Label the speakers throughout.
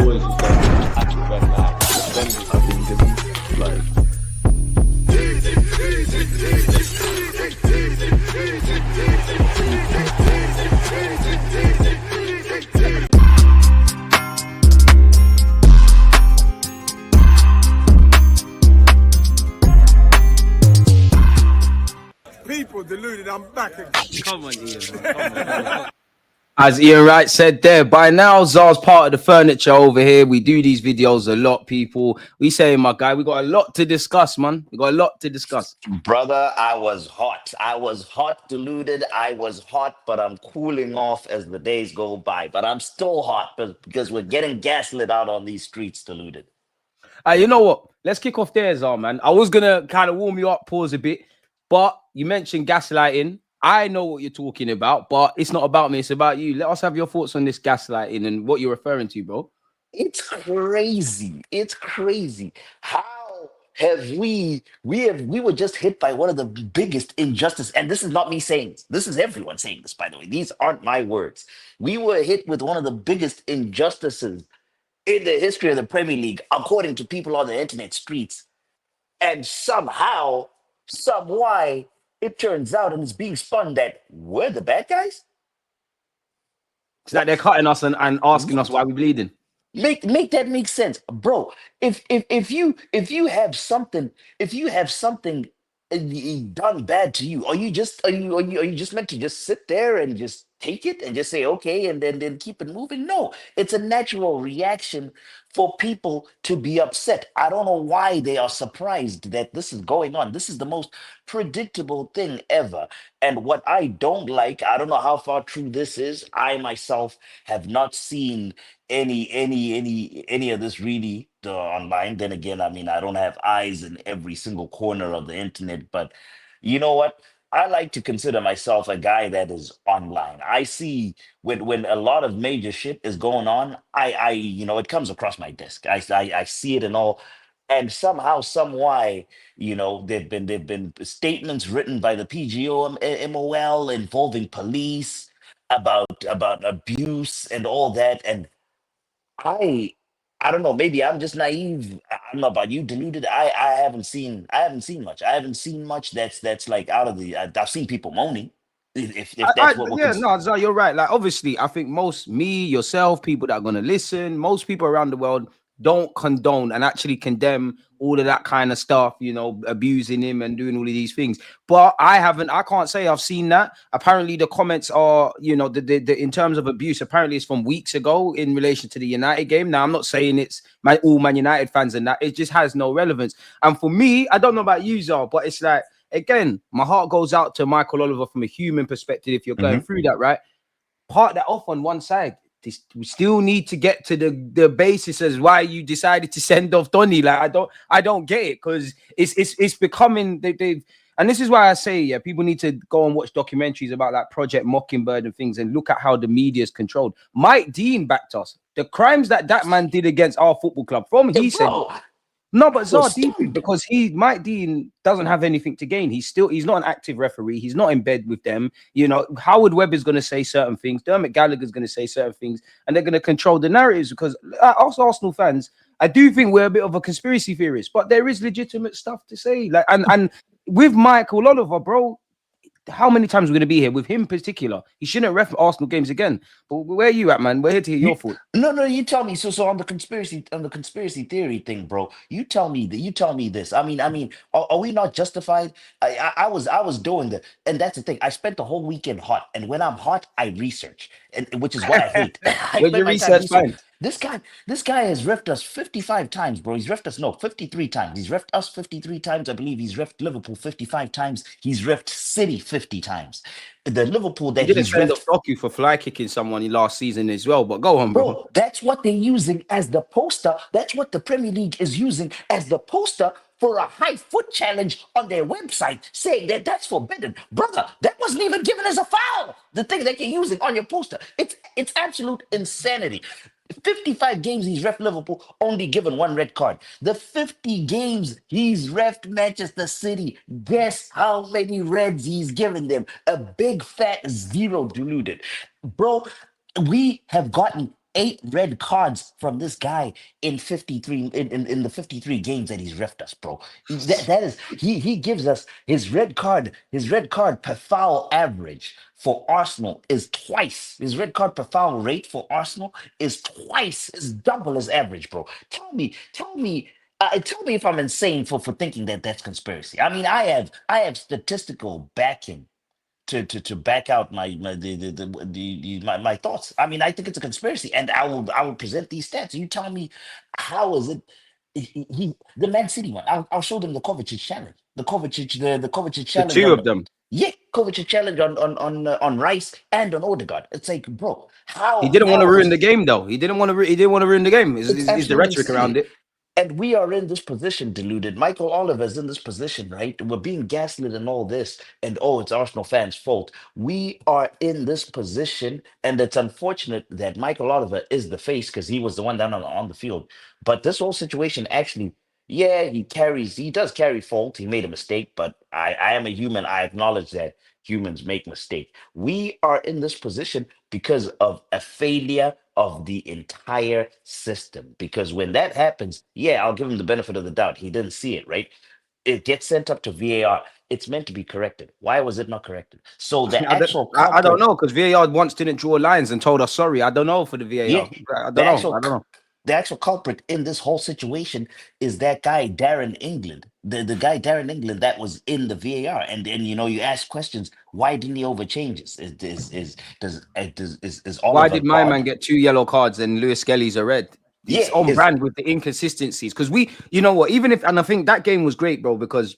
Speaker 1: always just like actual red flag. Then I think it's like.
Speaker 2: People deluded, I'm back again.
Speaker 3: Come on, Ian, man. Come on. As Ian Wright said there, by now Zar's part of the furniture over here. We do these videos a lot, people. We say, my guy, we got a lot to discuss, man. We got a lot to discuss.
Speaker 4: Brother, I was hot. I was hot, deluded. I was hot, but I'm cooling off as the days go by. But I'm still hot because we're getting gaslit out on these streets, deluded.
Speaker 3: You know what? Let's kick off there, Zar, man. I was going to kind of warm you up, pause a bit, but you mentioned gaslighting. I know what you're talking about, but it's not about me. It's about you. Let us have your thoughts on this gaslighting and what you're referring to, bro.
Speaker 4: It's crazy. It's crazy. How have we were just hit by one of the biggest injustice, and this is not me saying this. This is everyone saying this, by the way. These aren't my words. We were hit with one of the biggest injustices in the history of the Premier League, according to people on the internet streets. And somehow, some why, it turns out and it's being spun that we're the bad guys.
Speaker 3: It's like they're cutting us and asking us why we're bleeding.
Speaker 4: Make that make sense, bro. If you have something, done bad to you, are you just meant to just sit there and just take it and just say okay and then keep it moving? No, it's a natural reaction for people to be upset. I don't know why they are surprised that this is going on. This is the most predictable thing ever. And what I don't like, I don't know how far true this is. I myself have not seen any of this really online. Then again, I mean, I don't have eyes in every single corner of the internet, but you know what? I like to consider myself a guy that is online. I see when a lot of major shit is going on, I it comes across my desk. I see it and all, and somehow, some why, there've been statements written by the PGOMOL involving police about abuse and all that, and I I don't know. Maybe I'm just naive. I don't know about you, deluded. I haven't seen much. I haven't seen much that's like out of the. I've seen people moaning. If that's what we're
Speaker 3: Yeah, no, Zar, you're right. Like, obviously, I think me, yourself, people that are going to listen, most people around the world don't condone and actually condemn all of that kind of stuff, abusing him and doing all of these things. But I can't say I've seen that. Apparently, the comments are, the in terms of abuse, apparently it's from weeks ago in relation to the United game. Now, I'm not saying it's all Man United fans and that. It just has no relevance. And for me, I don't know about you, Zar, but it's like, again, my heart goes out to Michael Oliver from a human perspective. If you're going through that, right? Park that off on one side. We still need to get to the basis as why you decided to send off Donny. Like, I don't get it, because it's becoming they've and this is why I say, yeah, people need to go and watch documentaries about like Project Mockingbird and things and look at how the media is controlled. Mike Dean backed us. The crimes that man did against our football club, said. No, but Zar, deeply, because Mike Dean doesn't have anything to gain. He's not an active referee. He's not in bed with them. Howard Webber's going to say certain things. Dermot Gallagher's going to say certain things, and they're going to control the narratives. Because us Arsenal fans, I do think we're a bit of a conspiracy theorist, but there is legitimate stuff to say. Like, and with Michael Oliver, bro, how many times we're going to be here with him in particular? He shouldn't ref Arsenal games again. But where are you at, man? We're here to hear your thought.
Speaker 4: No, you tell me. So on the conspiracy theory thing, bro. You tell me this. I mean, are we not justified? I was doing that, and that's the thing. I spent the whole weekend hot, and when I'm hot, I research, and which is what I hate.
Speaker 3: Where's your research find?
Speaker 4: This guy has refed us 55 times, bro. He's refed us 53 times. He's refed us 53 times. I believe he's refed Liverpool 55 times. He's refed City 50 times. The Liverpool that
Speaker 3: he didn't send off Doku for fly kicking someone last season as well. But go on, bro.
Speaker 4: That's what they're using as the poster. That's what the Premier League is using as the poster for a high foot challenge on their website, saying that that's forbidden. Brother, that wasn't even given as a foul. The thing that you're using on your poster. It's absolute insanity. 55 games he's ref Liverpool, only given one red card. The 50 games he's ref Manchester City, guess how many reds he's given them? A big fat zero, deluded. Bro, we have gotten 8 red cards from this guy in 53 in the 53 games that he's refed us, bro. That is he gives us his red card per foul average for Arsenal is twice. His red card per foul rate for Arsenal is twice, is double his average, bro. Tell me if I'm insane for thinking that that's conspiracy. I mean, I have statistical backing to back out my thoughts. I mean, I think it's a conspiracy, and I will present these stats. You tell me how is it? The Man City one. I'll show them the Kovacic challenge. The Kovacic
Speaker 3: The
Speaker 4: challenge
Speaker 3: two
Speaker 4: on
Speaker 3: of them.
Speaker 4: yeah, Kovacic challenge on Rice and on Odegaard. It's like, bro,
Speaker 3: He
Speaker 4: how
Speaker 3: didn't want to
Speaker 4: how
Speaker 3: ruin
Speaker 4: is
Speaker 3: the game, though. He didn't want to. He didn't want to ruin the game.
Speaker 4: it's
Speaker 3: Is the
Speaker 4: absolutely
Speaker 3: rhetoric
Speaker 4: silly.
Speaker 3: around it?
Speaker 4: And we are in this position, deluded. Michael Oliver's in this position, right? We're being gaslit and all this, and oh, it's Arsenal fans' fault. We are in this position, and it's unfortunate that Michael Oliver is the face because he was the one down on the field. But this whole situation actually, yeah, he does carry fault. He made a mistake, but I am a human. I acknowledge that humans make mistakes. We are in this position because of a failure of the entire system. Because when that happens, yeah, I'll give him the benefit of the doubt. He didn't see it, right? It gets sent up to VAR. It's meant to be corrected. Why was it not corrected? So the actual
Speaker 3: I don't
Speaker 4: culprit,
Speaker 3: know because VAR once didn't draw lines and told us sorry. I don't know for the
Speaker 4: yeah,
Speaker 3: VAR. I
Speaker 4: the
Speaker 3: don't know.
Speaker 4: actual
Speaker 3: I don't know.
Speaker 4: the actual culprit in this whole situation is that guy Darren England, the guy Darren England that was in the VAR, and then you ask questions. Why didn't he overchange? Is
Speaker 3: Why
Speaker 4: Oliver
Speaker 3: did my
Speaker 4: God?
Speaker 3: man get two yellow cards and Lewis Skelly's a red? It's
Speaker 4: Yeah,
Speaker 3: on
Speaker 4: is
Speaker 3: brand with the inconsistencies. Because you know what, even if, and I think that game was great, bro, because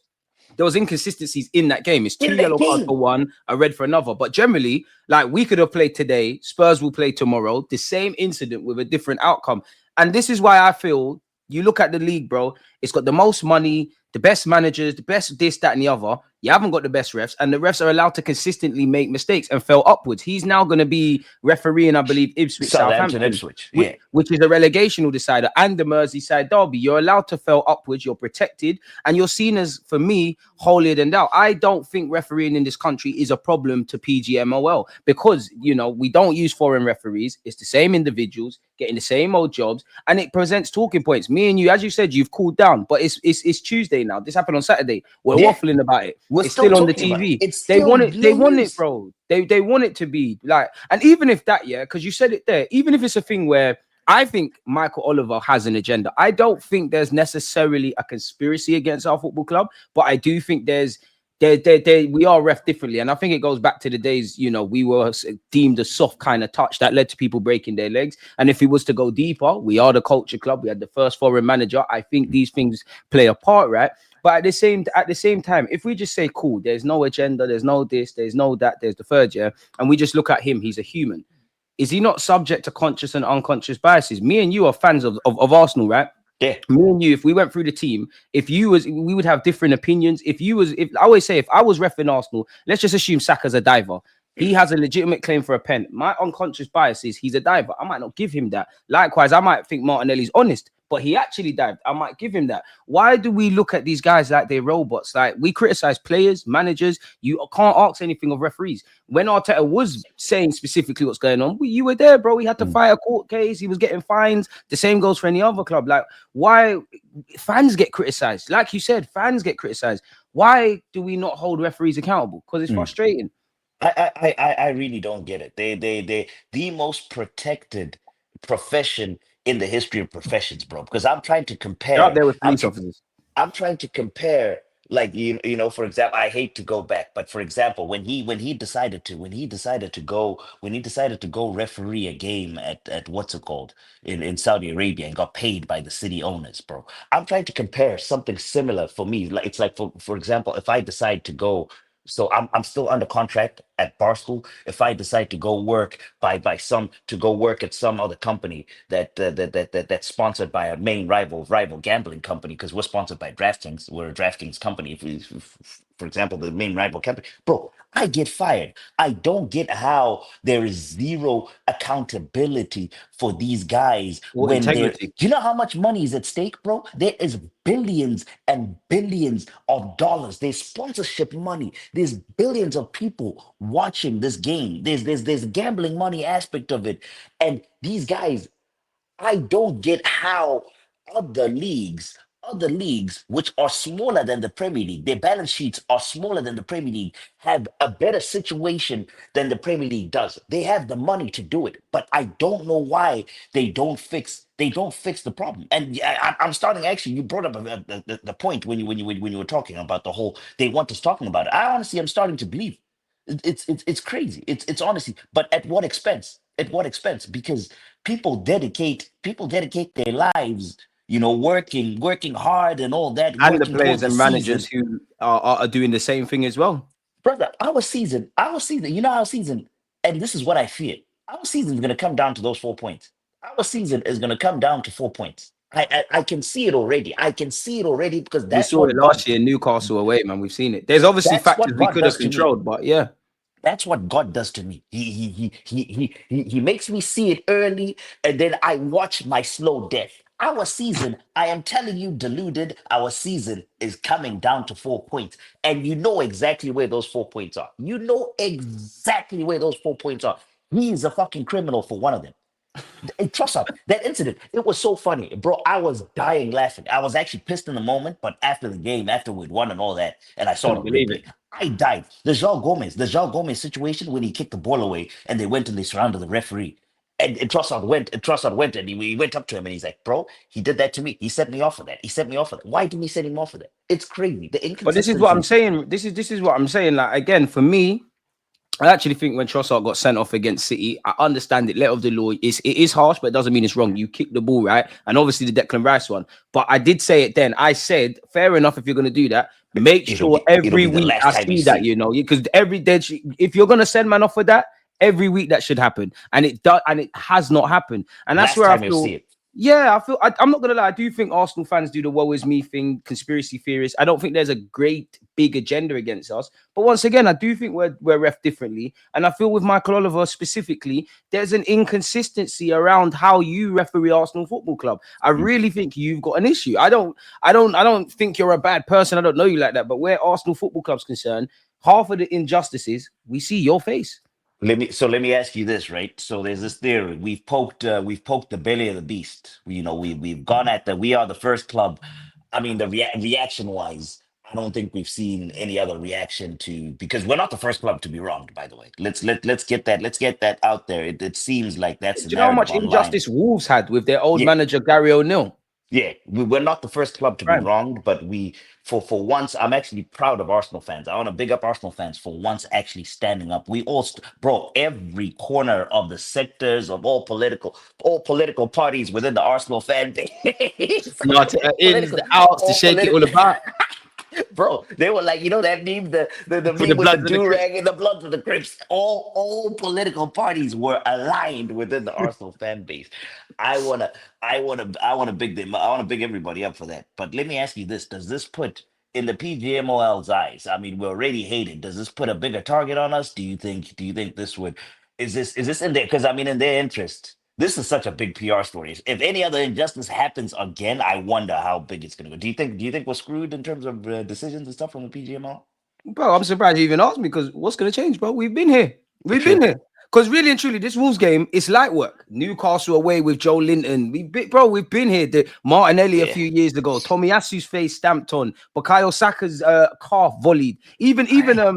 Speaker 3: there was inconsistencies in that game. It's two
Speaker 4: in that
Speaker 3: yellow cards for
Speaker 4: game.
Speaker 3: one, a red for another. But generally, like we could have played today, Spurs will play tomorrow, the same incident with a different outcome. And this is why I feel you look at the league, bro. It's got the most money, the best managers, the best this, that, and the other. You haven't got the best refs, and the refs are allowed to consistently make mistakes and fell upwards. He's now going to be refereeing, I believe, Ipswich
Speaker 4: Southampton,
Speaker 3: Southampton,
Speaker 4: Ipswich. Yeah.
Speaker 3: which is a relegational decider, and the Merseyside derby. You're allowed to fell upwards. You're protected, and you're seen as, for me, holier than thou. I don't think refereeing in this country is a problem to PGMOL because we don't use foreign referees. It's the same individuals getting the same old jobs, and it presents talking points. Me and you, as you said, you've cooled down, but it's Tuesday now. This happened on Saturday. We're
Speaker 4: Yeah.
Speaker 3: waffling about it.
Speaker 4: We're
Speaker 3: It's
Speaker 4: still
Speaker 3: still on the
Speaker 4: talking about it.
Speaker 3: TV.
Speaker 4: It's
Speaker 3: They
Speaker 4: still
Speaker 3: want it. They
Speaker 4: no
Speaker 3: want it,
Speaker 4: news.
Speaker 3: bro. They want it to be like, and even if that, yeah, because you said it there. Even if it's a thing where I think Michael Oliver has an agenda. I don't think there's necessarily a conspiracy against our football club, but I do think we are ref differently. And I think it goes back to the days, we were deemed a soft kind of touch that led to people breaking their legs. And if it was to go deeper, we are the culture club. We had the first foreign manager. I think these things play a part, right? But at the same time, if we just say, cool, there's no agenda, there's no this, there's no that, there's the third, yeah, and we just look at him, he's a human. Is he not subject to conscious and unconscious biases? Me and you are fans of Arsenal, right?
Speaker 4: Yeah.
Speaker 3: Me and you, if we went through the team, we would have different opinions. If I always say, if I was ref in Arsenal, let's just assume Saka's a diver. He has a legitimate claim for a pen. My unconscious bias is he's a diver. I might not give him that. Likewise, I might think Martinelli's honest, but he actually dived. I might give him that. Why do we look at these guys like they're robots? Like we criticize players, managers. You can't ask anything of referees. When Arteta was saying specifically what's going on, you were there, bro. He had to fight a court case. He was getting fines. The same goes for any other club. Like, why fans get criticized? Like you said, fans get criticized. Why do we not hold referees accountable? Because it's frustrating.
Speaker 4: I really don't get it. They the most protected profession in the history of professions, bro. Because I'm trying to
Speaker 3: They're up
Speaker 4: compare.
Speaker 3: there with police officers.
Speaker 4: I'm trying to compare, like for example, I hate to go back, but for example, when he decided to go referee a game at what's it called in Saudi Arabia and got paid by the city owners, bro. I'm trying to compare something similar for me. Like it's like for example, if I decide to go. So I'm still under contract at Barstool. If I decide to go work to go work at some other company that's sponsored by a main rival gambling company, because we're sponsored by DraftKings. We're a DraftKings company. For example, the main rival company, bro, I get fired. I don't get how there is zero accountability for these guys
Speaker 3: Or
Speaker 4: when they're.
Speaker 3: integrity.
Speaker 4: Do you know how much money is at stake, bro? There is billions and billions of dollars. There's sponsorship money. There's billions of people watching this game. There's gambling money aspect of it, and these guys, I don't get how other leagues, other leagues which are smaller than the Premier League, their balance sheets are smaller than the Premier League, have a better situation than the Premier League does. They have the money to do it, but I don't know why they don't fix the problem. And I'm starting actually. You brought up the point when you were talking about the whole they want us talking about it. I honestly am starting to believe it's crazy. It's honestly, but at what expense? At what expense? Because people dedicate their lives, working hard and all that,
Speaker 3: And the
Speaker 4: working
Speaker 3: players
Speaker 4: towards the
Speaker 3: and managers
Speaker 4: season.
Speaker 3: who are doing the same thing as well.
Speaker 4: Brother, our season, our season, and this is what I fear. Our season is gonna come down to those 4 points. Our season is gonna come down to 4 points. I can see it already. I can see it already because
Speaker 3: We saw it last year in Newcastle away, man. We've seen it. There's obviously
Speaker 4: that's
Speaker 3: factors
Speaker 4: what
Speaker 3: we
Speaker 4: God
Speaker 3: could have
Speaker 4: does to me.
Speaker 3: controlled, but yeah.
Speaker 4: That's what God does to me. He makes me see it early, and then I watch my slow death. Our season, I am telling you, deluded, our season is coming down to 4 points. And you know exactly where those 4 points are. You know exactly where those 4 points are. He is a fucking criminal for one of them. Trust us, that incident, it was so funny, bro. I was dying laughing. I was actually pissed in the moment, but after the game, after we'd won and all that, and I saw it
Speaker 3: Couldn't
Speaker 4: on
Speaker 3: believe
Speaker 4: replay,
Speaker 3: it.
Speaker 4: I died. The João Gomez situation when he kicked the ball away and they went and they surrounded the referee. And Trossard went and he went up to him and he's like, bro, he did that to me. He set me off for that. He set me off for that. Why didn't he set him off for that? It's crazy. The
Speaker 3: But this is what I'm
Speaker 4: inconsistencies.
Speaker 3: saying. This is what I'm saying. Like again, for me, I actually think when Trossard got sent off against City, I understand it. Letter of the law it is harsh, but it doesn't mean it's wrong. You kick the ball right, and obviously the Declan Rice one. But I did say it then. I said, fair enough if you're going to do that. Make
Speaker 4: It'll
Speaker 3: sure
Speaker 4: be it'll
Speaker 3: every
Speaker 4: be the
Speaker 3: week
Speaker 4: last
Speaker 3: I
Speaker 4: time you
Speaker 3: see that,
Speaker 4: see it.
Speaker 3: because every day, if you're going to send man off for that, every week that should happen, and it does, and it has not happened, and that's
Speaker 4: Last
Speaker 3: where I
Speaker 4: time you'll see
Speaker 3: feel.
Speaker 4: it.
Speaker 3: Yeah, I feel. I'm not gonna lie. I do think Arsenal fans do the "woe is me" thing, conspiracy theorists. I don't think there's a great big agenda against us. But once again, I do think we're ref differently, and I feel with Michael Oliver specifically, there's an inconsistency around how you referee Arsenal Football Club. I really think you've got an issue. I don't think you're a bad person. I don't know you like that. But where Arsenal Football Club's concerned, half of the injustices we see your face.
Speaker 4: Let me ask you this, right? So there's this theory. We've poked the belly of the beast. We've gone at the we are the first club. I mean, the reaction wise, I don't think we've seen any other reaction to because we're not the first club to be wronged, by the way. Let's get that out there. It seems like that's
Speaker 3: Do
Speaker 4: the
Speaker 3: you know how
Speaker 4: narrative
Speaker 3: much
Speaker 4: online.
Speaker 3: injustice Wolves had with their old
Speaker 4: Yeah,
Speaker 3: manager Gary O'Neill?
Speaker 4: yeah, we're not the first club to be
Speaker 3: Right.
Speaker 4: wronged, but for once, I'm actually proud of Arsenal fans. I want to big up Arsenal fans for once actually standing up. We all, bro, every corner of the sectors of all political parties within the Arsenal fan base,
Speaker 3: No, to, ins,
Speaker 4: political,
Speaker 3: the outs, to
Speaker 4: all
Speaker 3: shake it all
Speaker 4: political.
Speaker 3: about
Speaker 4: Bro, they were like, that meme, the
Speaker 3: for the
Speaker 4: meme with the
Speaker 3: Bloods and the Crips.
Speaker 4: do-rag and the blood of the Crips. All political parties were aligned within the Arsenal fan base. I wanna, I wanna big them. I wanna big everybody up for that. But let me ask you this: does this put in the PGMOL's eyes? I mean, we're already hated. Does this put a bigger target on us? Do you think? Do you think this would? Is this in there? Because I mean, in their interest. This is such a big PR story. If any other injustice happens again, I wonder how big it's going to go. Do you think we're screwed in terms of decisions and stuff from the PGMO?
Speaker 3: Bro, I'm surprised you even asked me because what's going to change, bro? We've been here. We've been
Speaker 4: True.
Speaker 3: here. Because really and truly, this Wolves game, it's light work. Newcastle away with Joe Linton. Bro, we've been here. The Martinelli a
Speaker 4: Yeah.
Speaker 3: few years ago. Tomiyasu's face stamped on. Bukayo Saka's calf volleyed. Even
Speaker 4: Aye.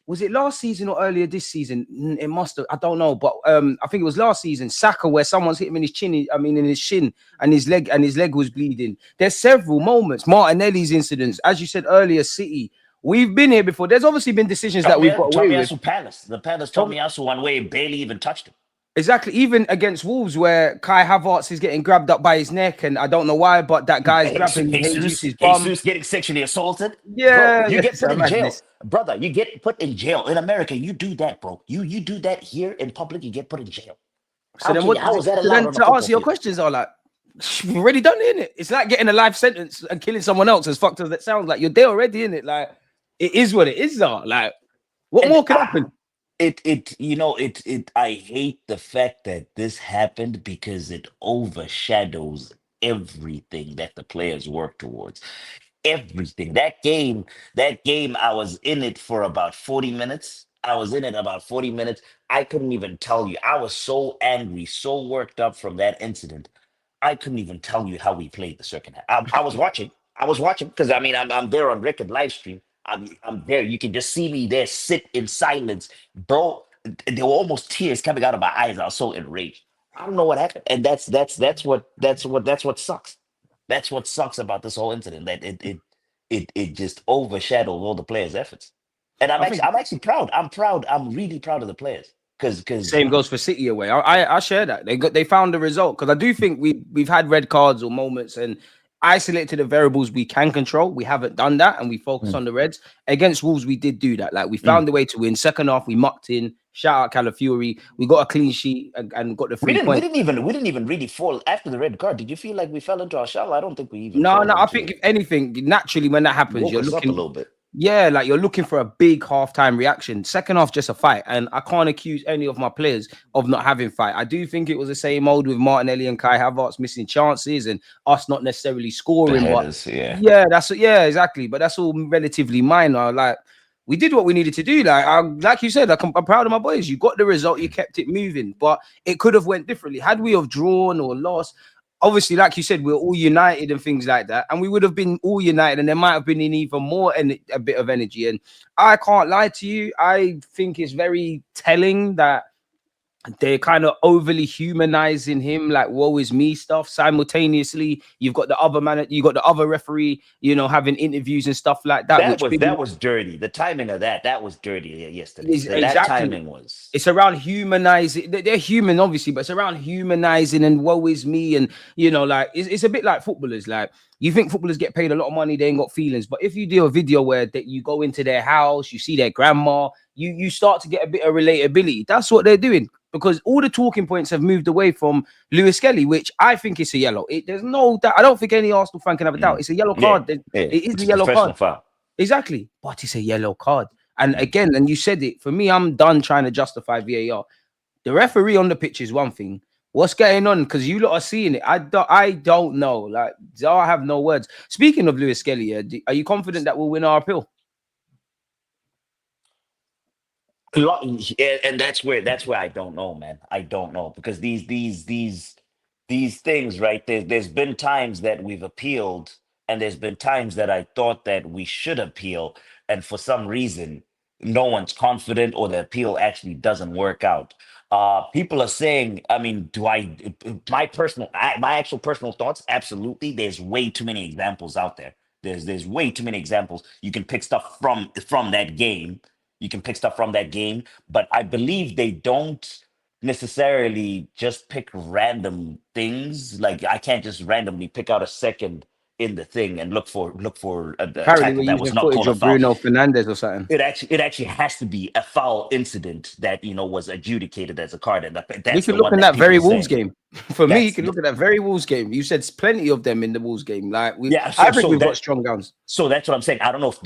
Speaker 3: was it last season or earlier this season? It must have. I don't know, but I think it was last season. Saka, where someone's hit him in his chin. I mean, in his shin, and his leg was bleeding. There's several moments. Martinelli's incidents, as you said earlier. City. We've been here before. There's obviously been decisions that we've got away with.
Speaker 4: Tomiyasu Palace. The Palace
Speaker 3: Tom,
Speaker 4: Tomiyasu one way barely even touched him.
Speaker 3: exactly. Even against Wolves, where Kai Havertz is getting grabbed up by his neck, and I don't know why, but that guy's grabbing
Speaker 4: Jesus,
Speaker 3: Jesus' bum.
Speaker 4: Jesus getting sexually assaulted. Bro,
Speaker 3: Yeah,
Speaker 4: you
Speaker 3: yeah,
Speaker 4: get
Speaker 3: it's
Speaker 4: put
Speaker 3: a
Speaker 4: in jail.
Speaker 3: madness.
Speaker 4: Brother, you get put in jail. In America, you do that, bro. You do that here in public, you get put in jail.
Speaker 3: So then, what?
Speaker 4: How is that
Speaker 3: So
Speaker 4: allowed
Speaker 3: then,
Speaker 4: on a
Speaker 3: to
Speaker 4: football
Speaker 3: answer your
Speaker 4: field?
Speaker 3: questions, are like, we've already done it, innit? It's like getting a life sentence and killing someone else. As fucked as that sounds, like you're there already, in it. Like it is what it is, though. Like what
Speaker 4: And
Speaker 3: more could happen?
Speaker 4: I hate the fact that this happened because it overshadows everything that the players work towards. Everything. That game, I was in it for about 40 minutes. I was in it about 40 minutes. I couldn't even tell you. I was so angry, so worked up from that incident. I couldn't even tell you how we played the second half. I was watching. I was watching because I mean I'm there on record live stream. I'm there. You can just see me there, sit in silence, bro. There were almost tears coming out of my eyes. I was so enraged. I don't know what happened, and that's what sucks. That's what sucks about this whole incident. That it just overshadows all the players' efforts. And
Speaker 3: I think
Speaker 4: I'm actually proud. I'm proud. I'm really proud of the players because
Speaker 3: same goes for City away. I share that they found the result because I do think we've had red cards or moments and isolated the variables we can control. We haven't done that and we focus
Speaker 4: Mm,
Speaker 3: on the Reds against Wolves. We did do that. Like we
Speaker 4: mm.
Speaker 3: found a way to win. Second half, we mucked in. Shout out Calafiori. We got a clean sheet and got the
Speaker 4: we
Speaker 3: three
Speaker 4: didn't we
Speaker 3: points.
Speaker 4: didn't even we didn't even really fall after the red card. Did you feel like we fell into our shell? I don't think we even
Speaker 3: No,
Speaker 4: fall
Speaker 3: no. I think
Speaker 4: into
Speaker 3: if anything, naturally when that happens,
Speaker 4: woke
Speaker 3: you're
Speaker 4: us up a
Speaker 3: looking.
Speaker 4: little bit.
Speaker 3: Yeah, like you're looking for a big halftime reaction. Second half, just a fight. And I can't accuse any of my players of not having fight. I do think it was the same old with Martinelli and Kai Havertz missing chances and us not necessarily
Speaker 4: The
Speaker 3: scoring. But
Speaker 4: headers, yeah.
Speaker 3: yeah, yeah, exactly. But that's all relatively minor. Like we did what we needed to do. Like you said, I'm proud of my boys. You got the result, you kept it moving, but it could have went differently. Had we have drawn or lost, obviously, like you said, we're all united and things like that, and we would have been all united, and there might have been an even more and a bit of energy. And I can't lie to you, I think it's very telling that they're kind of overly humanizing him, like woe is me stuff. Simultaneously, you've got the other man, you got the other referee, having interviews and stuff like that,
Speaker 4: That
Speaker 3: which
Speaker 4: was
Speaker 3: big
Speaker 4: that was dirty. The timing of that was dirty yesterday.
Speaker 3: is
Speaker 4: That
Speaker 3: exactly.
Speaker 4: timing was
Speaker 3: It's around humanizing. They're human, obviously, but it's around humanizing and woe is me. And like it's a bit like footballers. Like you think footballers get paid a lot of money, they ain't got feelings. But if you do a video where that you go into their house, you see their grandma, you start to get a bit of relatability. That's what they're doing because all the talking points have moved away from Lewis Kelly, which I think is a yellow. There's no doubt. I don't think any Arsenal fan can have a doubt.
Speaker 4: mm,
Speaker 3: It's a yellow
Speaker 4: yeah,
Speaker 3: card.
Speaker 4: yeah.
Speaker 3: It is
Speaker 4: It's
Speaker 3: a
Speaker 4: a
Speaker 3: yellow card.
Speaker 4: professional foul.
Speaker 3: Exactly. But it's a yellow card. And
Speaker 4: Mm.
Speaker 3: again, and you said it, for me, I'm done trying to justify VAR. The referee on the pitch is one thing. What's going on? Because you lot are seeing it. I don't know. Like, I have no words. Speaking of Lewis Skelly, are you confident that we'll win our appeal?
Speaker 4: And that's where I don't know, man. I don't know because these things, right? There's been times that we've appealed, and there's been times that I thought that we should appeal, and for some reason, no one's confident, or the appeal actually doesn't work out. People are saying, I mean, do I? My actual personal thoughts? Absolutely. There's way too many examples out there. There's way too many examples. You can pick stuff from that game. You can pick stuff from that game, but I believe they don't necessarily just pick random things. Like I can't just randomly pick out a second in the thing and look for a
Speaker 3: Apparently, we're
Speaker 4: tackle that was
Speaker 3: using
Speaker 4: not
Speaker 3: footage
Speaker 4: called a
Speaker 3: of
Speaker 4: foul.
Speaker 3: Bruno Fernandez or something.
Speaker 4: It actually has to be a foul incident that was adjudicated as a card, and
Speaker 3: We
Speaker 4: that's
Speaker 3: can
Speaker 4: the
Speaker 3: look
Speaker 4: one
Speaker 3: in
Speaker 4: that
Speaker 3: that
Speaker 4: people
Speaker 3: very
Speaker 4: are
Speaker 3: Wolves
Speaker 4: saying.
Speaker 3: game. For me, you
Speaker 4: That's
Speaker 3: can look at that very Wolves game. You said plenty of them in the Wolves game. Like
Speaker 4: yeah.
Speaker 3: I
Speaker 4: So
Speaker 3: think
Speaker 4: so
Speaker 3: we've got
Speaker 4: that
Speaker 3: strong guns.
Speaker 4: So that's what I'm saying. I don't know if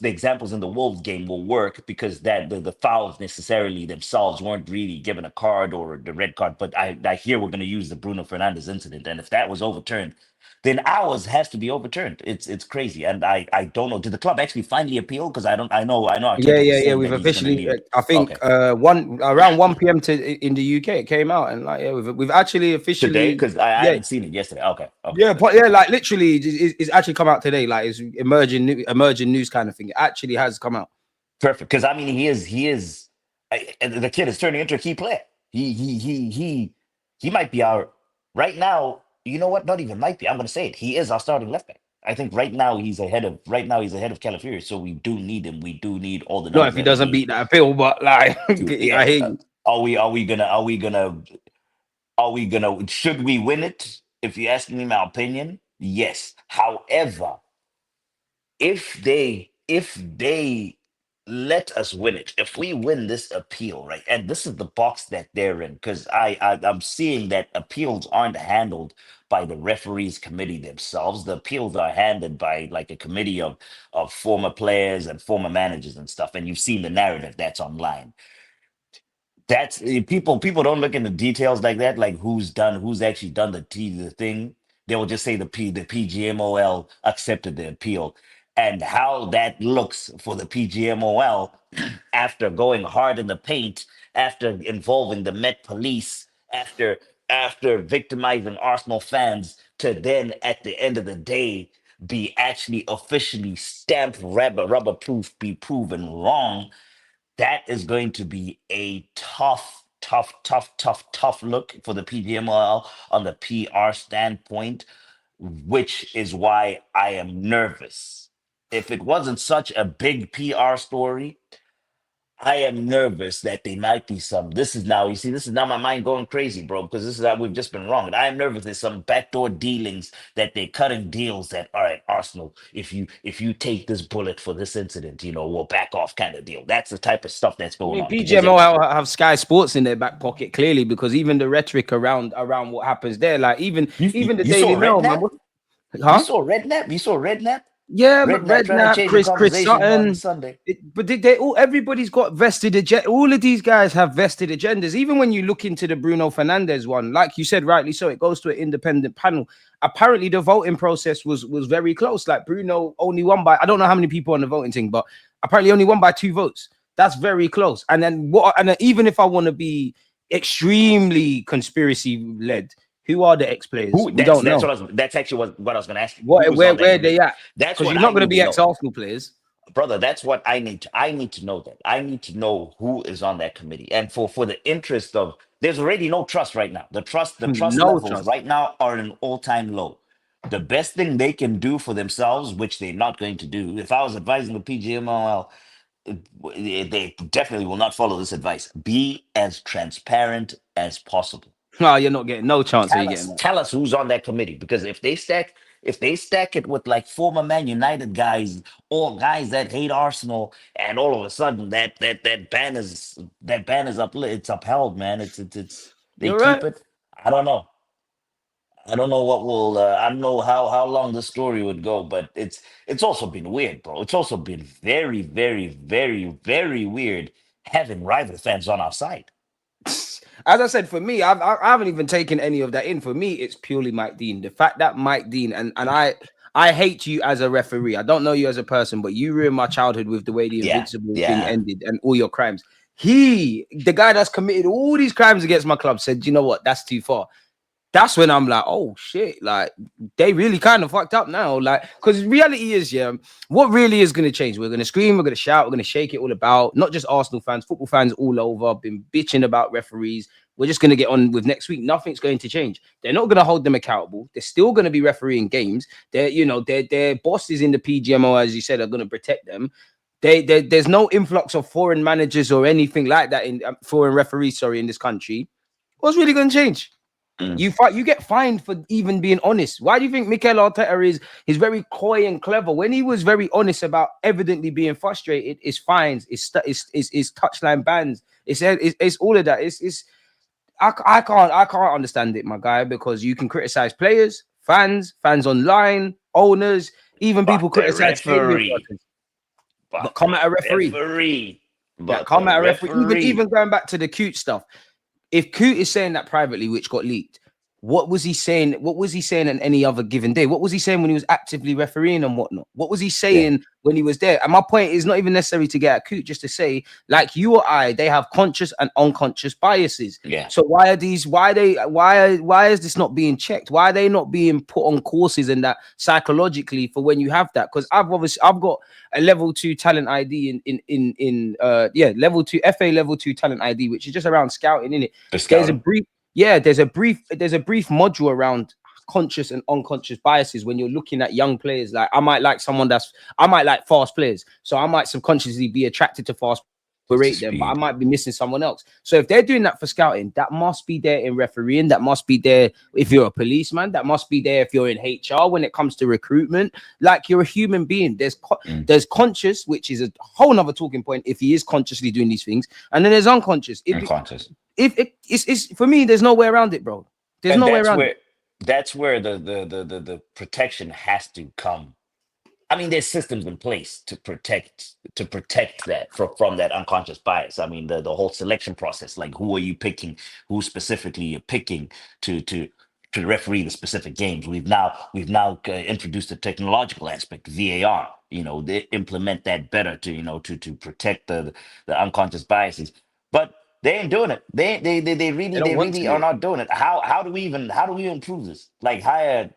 Speaker 4: the examples in the Wolves game will work because that the fouls necessarily themselves weren't really given a card or the red card. But I hear we're going to use the Bruno Fernandez incident, and if that was overturned, then ours has to be overturned. It's crazy, and I don't know. Did the club actually finally appeal? Because I know
Speaker 3: Yeah,
Speaker 4: Arteta was
Speaker 3: yeah, yeah.
Speaker 4: saying
Speaker 3: We've
Speaker 4: that he's going to
Speaker 3: officially,
Speaker 4: leave it.
Speaker 3: I think,
Speaker 4: Okay,
Speaker 3: one around 1 p.m. in the UK, it came out, and like, yeah, we've actually
Speaker 4: today
Speaker 3: officially,
Speaker 4: because I
Speaker 3: yeah,
Speaker 4: hadn't seen it yesterday. Okay,
Speaker 3: yeah,
Speaker 4: good.
Speaker 3: but yeah, like literally, it's actually come out today. Like, it's emerging news kind of thing. It actually has come out.
Speaker 4: Perfect. Because I mean, he is and the kid is turning into a key player. He might be our right now. You know what? Not even might be. I'm going to say it. He is our starting left back. I think right now he's ahead of Calafiori. So we do need him. We do need all the
Speaker 3: Not
Speaker 4: numbers
Speaker 3: if he
Speaker 4: that we
Speaker 3: doesn't
Speaker 4: need
Speaker 3: beat that appeal, but like,
Speaker 4: to.
Speaker 3: I
Speaker 4: Yeah.
Speaker 3: hear you.
Speaker 4: Should we win it? If you ask me my opinion, yes. However, if they let us win it, if we win this appeal, right, and this is the box that they're in, because I'm seeing that appeals aren't handled by the referees committee themselves. The appeals are handled by like a committee of former players and former managers and stuff, and you've seen the narrative that's online. People don't look into details like that, like who's actually done the thing. They will just say the PGMOL accepted the appeal. and how that looks for the PGMOL after going hard in the paint, after involving the Met Police, after victimizing Arsenal fans, to then at the end of the day be actually officially stamped rubber proof, be proven wrong. That is going to be a tough look for the PGMOL on the PR standpoint, which is why I am nervous. If it wasn't such a big PR story, I am nervous that they might be some. This is now, you see, this is now my mind going crazy, bro, because this is how we've just been wrong. And I am nervous there's some backdoor dealings that they're cutting deals that, all right, Arsenal, if you take this bullet for this incident, we'll back off kind of deal. That's the type of stuff that's
Speaker 3: I
Speaker 4: going
Speaker 3: mean,
Speaker 4: on. Because
Speaker 3: PGMO have Sky Sports in their back pocket clearly, because even the rhetoric around what happens there, like even the
Speaker 4: you
Speaker 3: Daily
Speaker 4: saw
Speaker 3: Mail, man,
Speaker 4: Redknapp? You
Speaker 3: huh?
Speaker 4: saw Redknapp? You saw Redknapp?
Speaker 3: Yeah,
Speaker 4: Redknapp trying to
Speaker 3: Redknapp,
Speaker 4: change the
Speaker 3: Chris
Speaker 4: conversation on
Speaker 3: Sutton.
Speaker 4: Sunday.
Speaker 3: But they all, everybody's got vested agenda. All of these guys have vested agendas. Even when you look into the Bruno Fernandes one, like you said, rightly so, it goes to an independent panel. Apparently, the voting process was very close. Like Bruno only won by, I don't know how many people on the voting thing, but apparently only won by 2 votes. That's very close. And then even if I want to be extremely conspiracy led, who are the ex players?
Speaker 4: Who?
Speaker 3: We don't
Speaker 4: That's
Speaker 3: know.
Speaker 4: what I was. That's actually what I was going to ask you. Who was
Speaker 3: Where
Speaker 4: on that
Speaker 3: where they
Speaker 4: committee?
Speaker 3: at?
Speaker 4: That's
Speaker 3: Because
Speaker 4: what
Speaker 3: you're not
Speaker 4: I
Speaker 3: going to
Speaker 4: need
Speaker 3: be
Speaker 4: to know,
Speaker 3: ex Arsenal players.
Speaker 4: brother. That's what I need to. I need to know that. I need to know who is on that committee. And for the interest of, there's already no trust right now. The trust
Speaker 3: No
Speaker 4: levels
Speaker 3: trust.
Speaker 4: right now are an all-time low. The best thing they can do for themselves, which they're not going to do. If I was advising the PGMOL, they definitely will not follow this advice. Be as transparent as possible.
Speaker 3: No, you're not getting no chance of you getting that.
Speaker 4: Tell us who's on that committee, because if they stack it with like former Man United guys or guys that hate Arsenal, and all of a sudden that ban is up, it's upheld, man. It's they
Speaker 3: You're
Speaker 4: keep
Speaker 3: right.
Speaker 4: it. I don't know. I don't know what will. I don't know how long the story would go, but it's also been weird, bro. It's also been very, very, very, very weird having rival fans on our side.
Speaker 3: As I said, for me, I haven't even taken any of that in. For me, it's purely Mike Dean. The fact that Mike Dean and I hate you as a referee. I don't know you as a person, but you ruined my childhood with the way the
Speaker 4: Yeah,
Speaker 3: Invincible thing
Speaker 4: yeah.
Speaker 3: ended and all your crimes. The guy that's committed all these crimes against my club, said, you know what, that's too far. That's when I'm like, oh shit, like they really kind of fucked up now. Like, because reality is, yeah, what really is going to change? We're going to scream, we're going to shout, we're going to shake it all about, not just Arsenal fans, football fans all over, been bitching about referees. We're just going to get on with next week. Nothing's going to change. They're not going to hold them accountable. They're still going to be refereeing games. Their bosses in the PGMO, as you said, are going to protect them. There's no influx of foreign managers or anything like that in foreign referees, sorry, in this country. What's really going to change?
Speaker 4: Mm.
Speaker 3: You get fined for even being honest. Why do you think Mikel Arteta is very coy and clever? When he was very honest about evidently being frustrated, it's fines, it's touchline bans, it's all of that. I can't understand it, my guy, because you can criticize players, fans online, owners, even
Speaker 4: But
Speaker 3: people
Speaker 4: the
Speaker 3: criticize stadium
Speaker 4: referee,
Speaker 3: workers, but
Speaker 4: but
Speaker 3: come
Speaker 4: the
Speaker 3: at a referee.
Speaker 4: referee,
Speaker 3: Yeah,
Speaker 4: but
Speaker 3: come
Speaker 4: the
Speaker 3: at a referee.
Speaker 4: referee.
Speaker 3: Even going back to the cute stuff. If Coot is saying that privately, which got leaked, what was he saying? What was he saying on any other given day? What was he saying when he was actively refereeing and whatnot? What was he
Speaker 4: Yeah.
Speaker 3: saying when he was there? And my point is not even necessary to get at Coot, just to say, like you or I, they have conscious and unconscious biases.
Speaker 4: Yeah.
Speaker 3: So why are these? Why is this not being checked? Why are they not being put on courses and that psychologically for when you have that? Because I've got a level 2 talent ID level 2 FA level 2 talent ID, which is just around scouting in it.
Speaker 4: The scouting.
Speaker 3: There's a brief module around conscious and unconscious biases when you're looking at young players. Like I might like fast players, so I might subconsciously be attracted to fast, rate them, but I
Speaker 4: Speed.
Speaker 3: might be missing someone else. So if they're doing that for scouting, that must be there in refereeing. That must be there if you're a policeman. That must be there if you're in HR when it comes to recruitment. Like you're a human being. There's conscious, which is a whole nother talking point if he is consciously doing these things, and then there's unconscious.
Speaker 4: Unconscious.
Speaker 3: If it's for me, there's no way around it, bro. There's
Speaker 4: And
Speaker 3: no way around it.
Speaker 4: that's where the protection has to come. I mean, there's systems in place to protect that from that unconscious bias. I mean, the whole selection process, like who are you picking, who specifically you're picking to to referee the specific games. We've now introduced the technological aspect, VAR. They implement that better to protect the unconscious biases. But they ain't doing it. They
Speaker 3: They
Speaker 4: really
Speaker 3: don't
Speaker 4: they
Speaker 3: want
Speaker 4: really
Speaker 3: to
Speaker 4: are
Speaker 3: do it.
Speaker 4: not doing it. How do we improve this? Like hire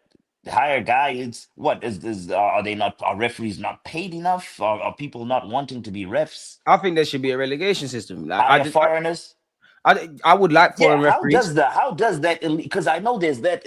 Speaker 4: guys. What are they not? Are referees not paid enough? Are people not wanting to be refs?
Speaker 3: I think there should be a relegation system. Like
Speaker 4: Hire foreigners.
Speaker 3: I would like
Speaker 4: Yeah,
Speaker 3: foreign referees.
Speaker 4: how does that elite? Because I know there's an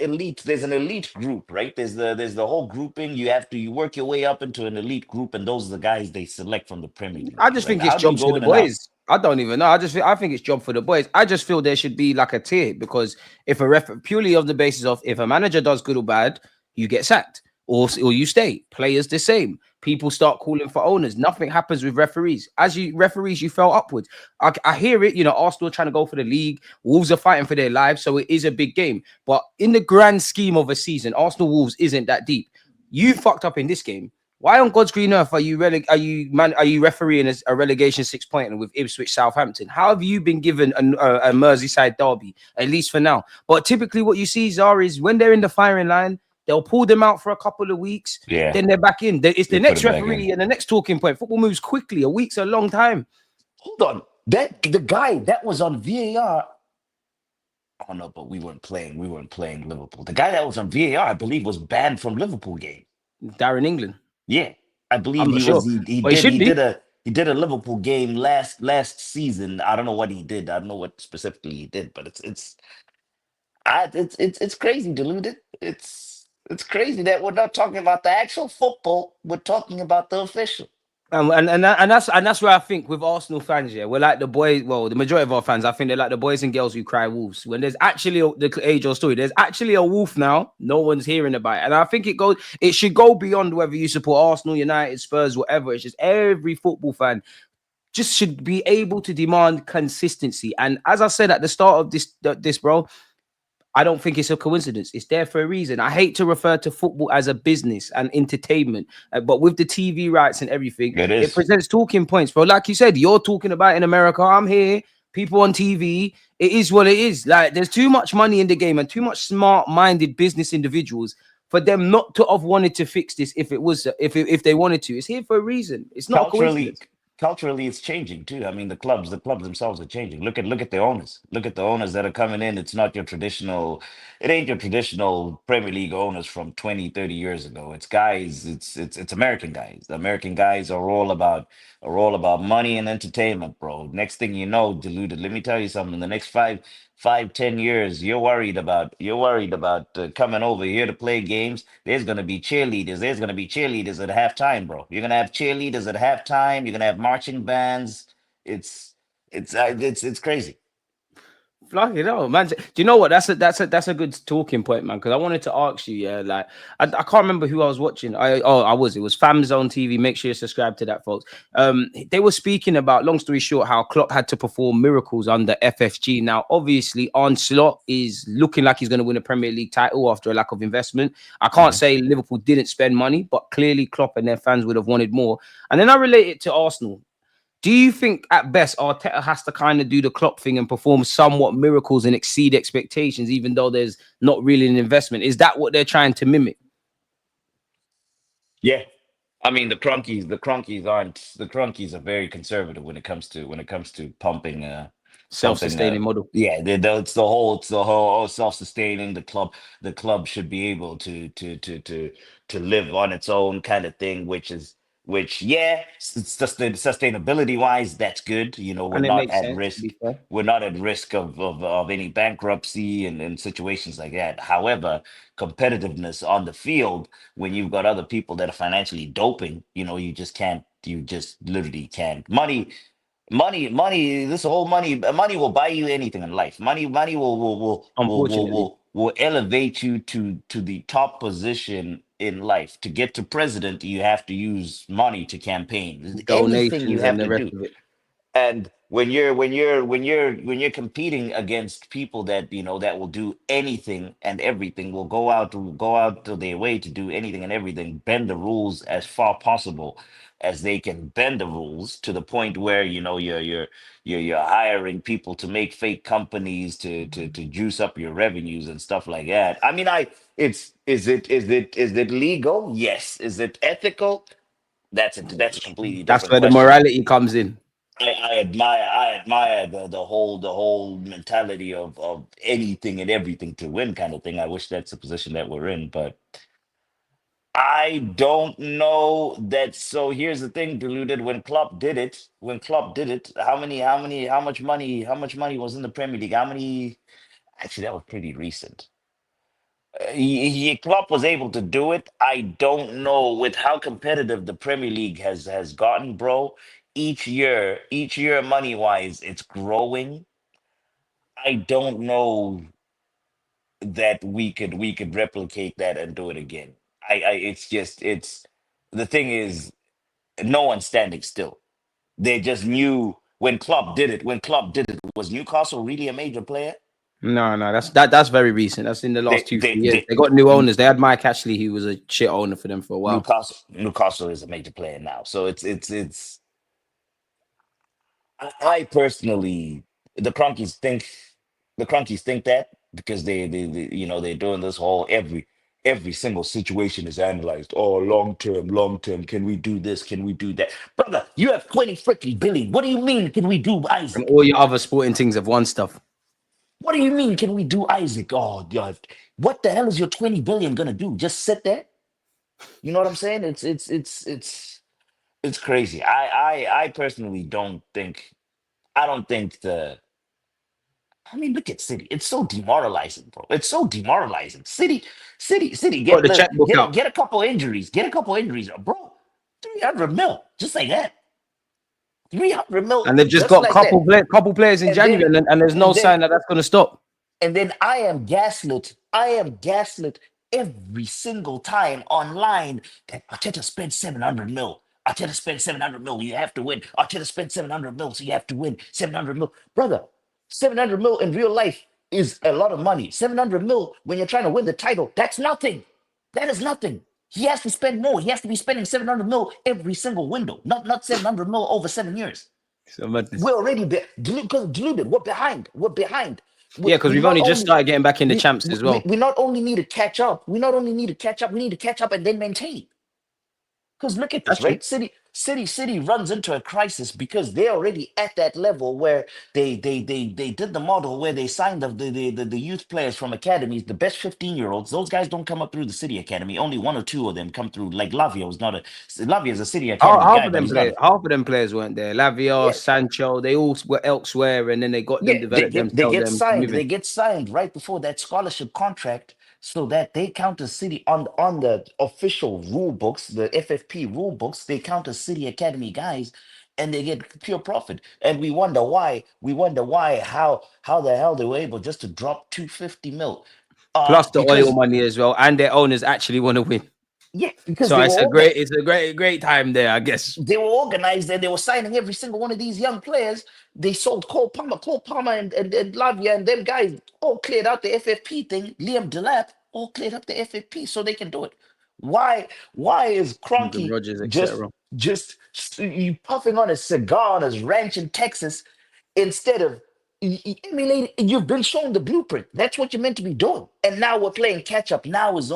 Speaker 4: elite group, right? There's the whole grouping. You work your way up into an elite group, and those are the guys they select from the Premier League,
Speaker 3: I just
Speaker 4: right?
Speaker 3: think it's
Speaker 4: How do you
Speaker 3: jobs for
Speaker 4: go
Speaker 3: the
Speaker 4: in and out?
Speaker 3: boys. I don't even know. I think it's job for the boys. I just feel there should be like a tier because if a ref purely of the basis of if a manager does good or bad, you get sacked or you stay. Players the same. People start calling for owners. Nothing happens with referees. As you referees, you fell upwards. I hear it. Arsenal are trying to go for the league. Wolves are fighting for their lives, so it is a big game. But in the grand scheme of a season, Arsenal Wolves isn't that deep. You fucked up in this game. Why on God's green earth are you refereeing a relegation 6 pointer with Ipswich Southampton? How have you been given a Merseyside derby at least for now? But typically, what you see, Zara, is when they're in the firing line, they'll pull them out for a couple of weeks,
Speaker 4: Yeah,
Speaker 3: then they're back in. It's
Speaker 4: they
Speaker 3: the
Speaker 4: put
Speaker 3: next
Speaker 4: it back in.
Speaker 3: referee and the next talking point. Football moves quickly. A week's a long time.
Speaker 4: Hold on, that the guy that was on VAR. Oh no, but we weren't playing. We weren't playing Liverpool. The guy that was on VAR, I believe, was banned from Liverpool game.
Speaker 3: Darren England.
Speaker 4: Yeah, I believe
Speaker 3: I'm not
Speaker 4: he
Speaker 3: sure,
Speaker 4: was. He
Speaker 3: but he
Speaker 4: did.
Speaker 3: should be.
Speaker 4: He did a Liverpool game last season. I don't know what he did. I don't know what specifically he did, but it's crazy, deluded. It's crazy that we're not talking about the actual football. We're talking about the official.
Speaker 3: And that's where I think with Arsenal fans, yeah, we're like the boys. Well, the majority of our fans, I think they're like the boys and girls who cry wolves. When there's actually the age old story, there's actually a wolf now. No one's hearing about it, and I think it should go beyond whether you support Arsenal, United, Spurs, whatever. It's just every football fan just should be able to demand consistency. And as I said at the start of this, bro, I don't think it's a coincidence. It's there for a reason. I hate to refer to football as a business and entertainment, but with the TV rights and everything,
Speaker 4: It
Speaker 3: it
Speaker 4: is
Speaker 3: presents talking points. Bro, like you said, you're talking about in America. I'm here. People on TV. It is what it is. Like there's too much money in the game and too much smart-minded business individuals for them not to have wanted to fix this if they wanted to. It's here for a reason. It's not a
Speaker 4: culturally
Speaker 3: coincidence.
Speaker 4: culturally it's changing too. I mean, the clubs themselves are changing. Look at the owners. Look at the owners that are coming in. It's not your traditional. It ain't your traditional Premier League owners from 20, 30 years ago. It's guys. It's American guys. The American guys are all about money and entertainment, bro. Next thing you know, deluded. Let me tell you something. The next 5, 10 years, you're worried about coming over here to play games. There's gonna be cheerleaders. There's gonna be cheerleaders at halftime, bro. You're gonna have cheerleaders at halftime. You're gonna have marching bands. It's it's crazy.
Speaker 3: Fuck it out, man. Do you know what? That's a good talking point, man. Because I wanted to ask you, yeah, like I can't remember who I was watching. It was Fam Zone TV. Make sure you subscribe to that, folks. They were speaking about, long story short, how Klopp had to perform miracles under FFG. Now, obviously, Onslaught is looking like he's going to win a Premier League title after a lack of investment. I can't
Speaker 4: Mhm.
Speaker 3: say Liverpool didn't spend money, but clearly Klopp and their fans would have wanted more. And then I relate it to Arsenal. Do you think at best Arteta has to kind of do the Klopp thing and perform somewhat miracles and exceed expectations, even though there's not really an investment? Is that what they're trying to mimic?
Speaker 4: Yeah. I mean, the Cronkies are very conservative when it comes to pumping.
Speaker 3: Self-sustaining model.
Speaker 4: Yeah, it's the whole self-sustaining. The club should be able to live on its own kind of thing, which sustainability wise, that's good. We're
Speaker 3: And it
Speaker 4: not
Speaker 3: makes
Speaker 4: at
Speaker 3: sense, to
Speaker 4: risk.
Speaker 3: be fair.
Speaker 4: We're not at risk of any bankruptcy and situations like that. However, competitiveness on the field when you've got other people that are financially doping, you just can't. You just literally can't. Money. This whole money will buy you anything in life. Money
Speaker 3: Unfortunately,
Speaker 4: will elevate you to the top position in life. To get to president, you have to use money to campaign. Anything you
Speaker 3: donations and
Speaker 4: have
Speaker 3: the
Speaker 4: to
Speaker 3: rest
Speaker 4: do.
Speaker 3: of it.
Speaker 4: And when you're competing against people that will do anything and everything, will go out to their way to do anything and everything, bend the rules as far possible, as they can bend the rules to the point where you're hiring people to make fake companies to juice up your revenues and stuff like that. I mean, it's is it legal? Yes. Is it ethical? That's a completely
Speaker 3: That's
Speaker 4: different
Speaker 3: where the
Speaker 4: question.
Speaker 3: morality comes in.
Speaker 4: I admire the whole mentality of anything and everything to win kind of thing. I wish that's the position that we're in, but I don't know that. So here's the thing, Deluded. When Klopp did it, how much money was in the Premier League? How many? Actually, that was pretty recent. Klopp was able to do it. I don't know with how competitive the Premier League has gotten, bro. Each year, money wise, it's growing. I don't know that we could replicate that and do it again. It's just it's the thing is no one's standing still. They just knew when Klopp did it. When Klopp did it, was Newcastle really a major player?
Speaker 3: No, no, that's very recent. That's in the last
Speaker 4: They
Speaker 3: two,
Speaker 4: they
Speaker 3: 3 years.
Speaker 4: they
Speaker 3: They got new owners. They had Mike Ashley, who was a shit owner for them for a while.
Speaker 4: Newcastle is a major player now. So it's I personally, the Cronkies think that because they're doing this whole every single situation is analyzed. Oh, long term. Can we do this? Can we do that? Brother, you have 20 freaking billion. What do you mean? Can we do
Speaker 3: And
Speaker 4: Isaac?
Speaker 3: all your other sporting things have won stuff.
Speaker 4: What do you mean? Can we do Isaac? Oh, God. What the hell is your 20 billion gonna do? Just sit there? You know what I'm saying? It's crazy. I personally don't think the I mean, look at City. It's so demoralizing, bro. It's so demoralizing. City.
Speaker 3: Got
Speaker 4: Get
Speaker 3: the
Speaker 4: let
Speaker 3: checkbook
Speaker 4: get
Speaker 3: out,
Speaker 4: get a couple injuries. Get a couple injuries, bro. 300 mil, just like that. 300 mil,
Speaker 3: and they've just
Speaker 4: just
Speaker 3: got
Speaker 4: like that.
Speaker 3: couple players in
Speaker 4: And then,
Speaker 3: January, and there's no
Speaker 4: and then
Speaker 3: sign that that's going to stop.
Speaker 4: and then I am gaslit. I am gaslit every single time online that Arteta spent 700 mil. Arteta spent 700 mil. You have to win. Arteta spent 700 mil, so you have to win 700 mil. Brother, 700 mil in real life is a lot of money. 700 mil when you're trying to win the title, that's nothing. That is nothing. He has to spend more. He has to be spending 700 mil every single window, not 700 mil over 7 years.
Speaker 3: So madness.
Speaker 4: We're already deluded. We're behind. We're behind.
Speaker 3: Yeah, because
Speaker 4: We
Speaker 3: we've
Speaker 4: not
Speaker 3: only just
Speaker 4: only
Speaker 3: started getting back in the
Speaker 4: we,
Speaker 3: champs
Speaker 4: we
Speaker 3: as
Speaker 4: we
Speaker 3: well.
Speaker 4: we not only need to catch up. We not only need to catch up. We need to catch up and then maintain. Because look at
Speaker 3: That's
Speaker 4: this,
Speaker 3: true.
Speaker 4: right? City runs into a crisis because they're already at that level where they did the model where they signed the youth players from academies, the best 15-year-olds. Those guys don't come up through the City Academy. Only one or two of them come through. Like Lavia is a City Academy
Speaker 3: Half
Speaker 4: guy,
Speaker 3: of
Speaker 4: but
Speaker 3: them
Speaker 4: he's not
Speaker 3: players,
Speaker 4: a
Speaker 3: half of them players weren't there. Lavia,
Speaker 4: yeah.
Speaker 3: Sancho, they all were elsewhere, and then they got them
Speaker 4: Yeah, they,
Speaker 3: developed
Speaker 4: they, they
Speaker 3: themselves
Speaker 4: get
Speaker 3: and
Speaker 4: signed.
Speaker 3: moving.
Speaker 4: They get signed right before that scholarship contract, so that they count as City on the official rule books, the FFP rule books. They count as City Academy guys, and they get pure profit. And we wonder why. We wonder why. How the hell they were able just to drop 250 mil?
Speaker 3: Plus the oil
Speaker 4: Because
Speaker 3: money as well, and their owners actually want to win.
Speaker 4: yeah, because
Speaker 3: So it's a great time there, I guess.
Speaker 4: they were organized and they were signing every single one of these young players. They sold Cole Palmer and Lavia and them guys all cleared out the FFP thing. Liam Delap all cleared up the FFP so they can do it. Why is
Speaker 3: Morgan
Speaker 4: Cronky
Speaker 3: Rogers,
Speaker 4: just
Speaker 3: etc.
Speaker 4: you puffing on a cigar on his ranch in Texas instead of emulating? You've been shown the blueprint. That's what you're meant to be doing. And now we're playing catch up. It's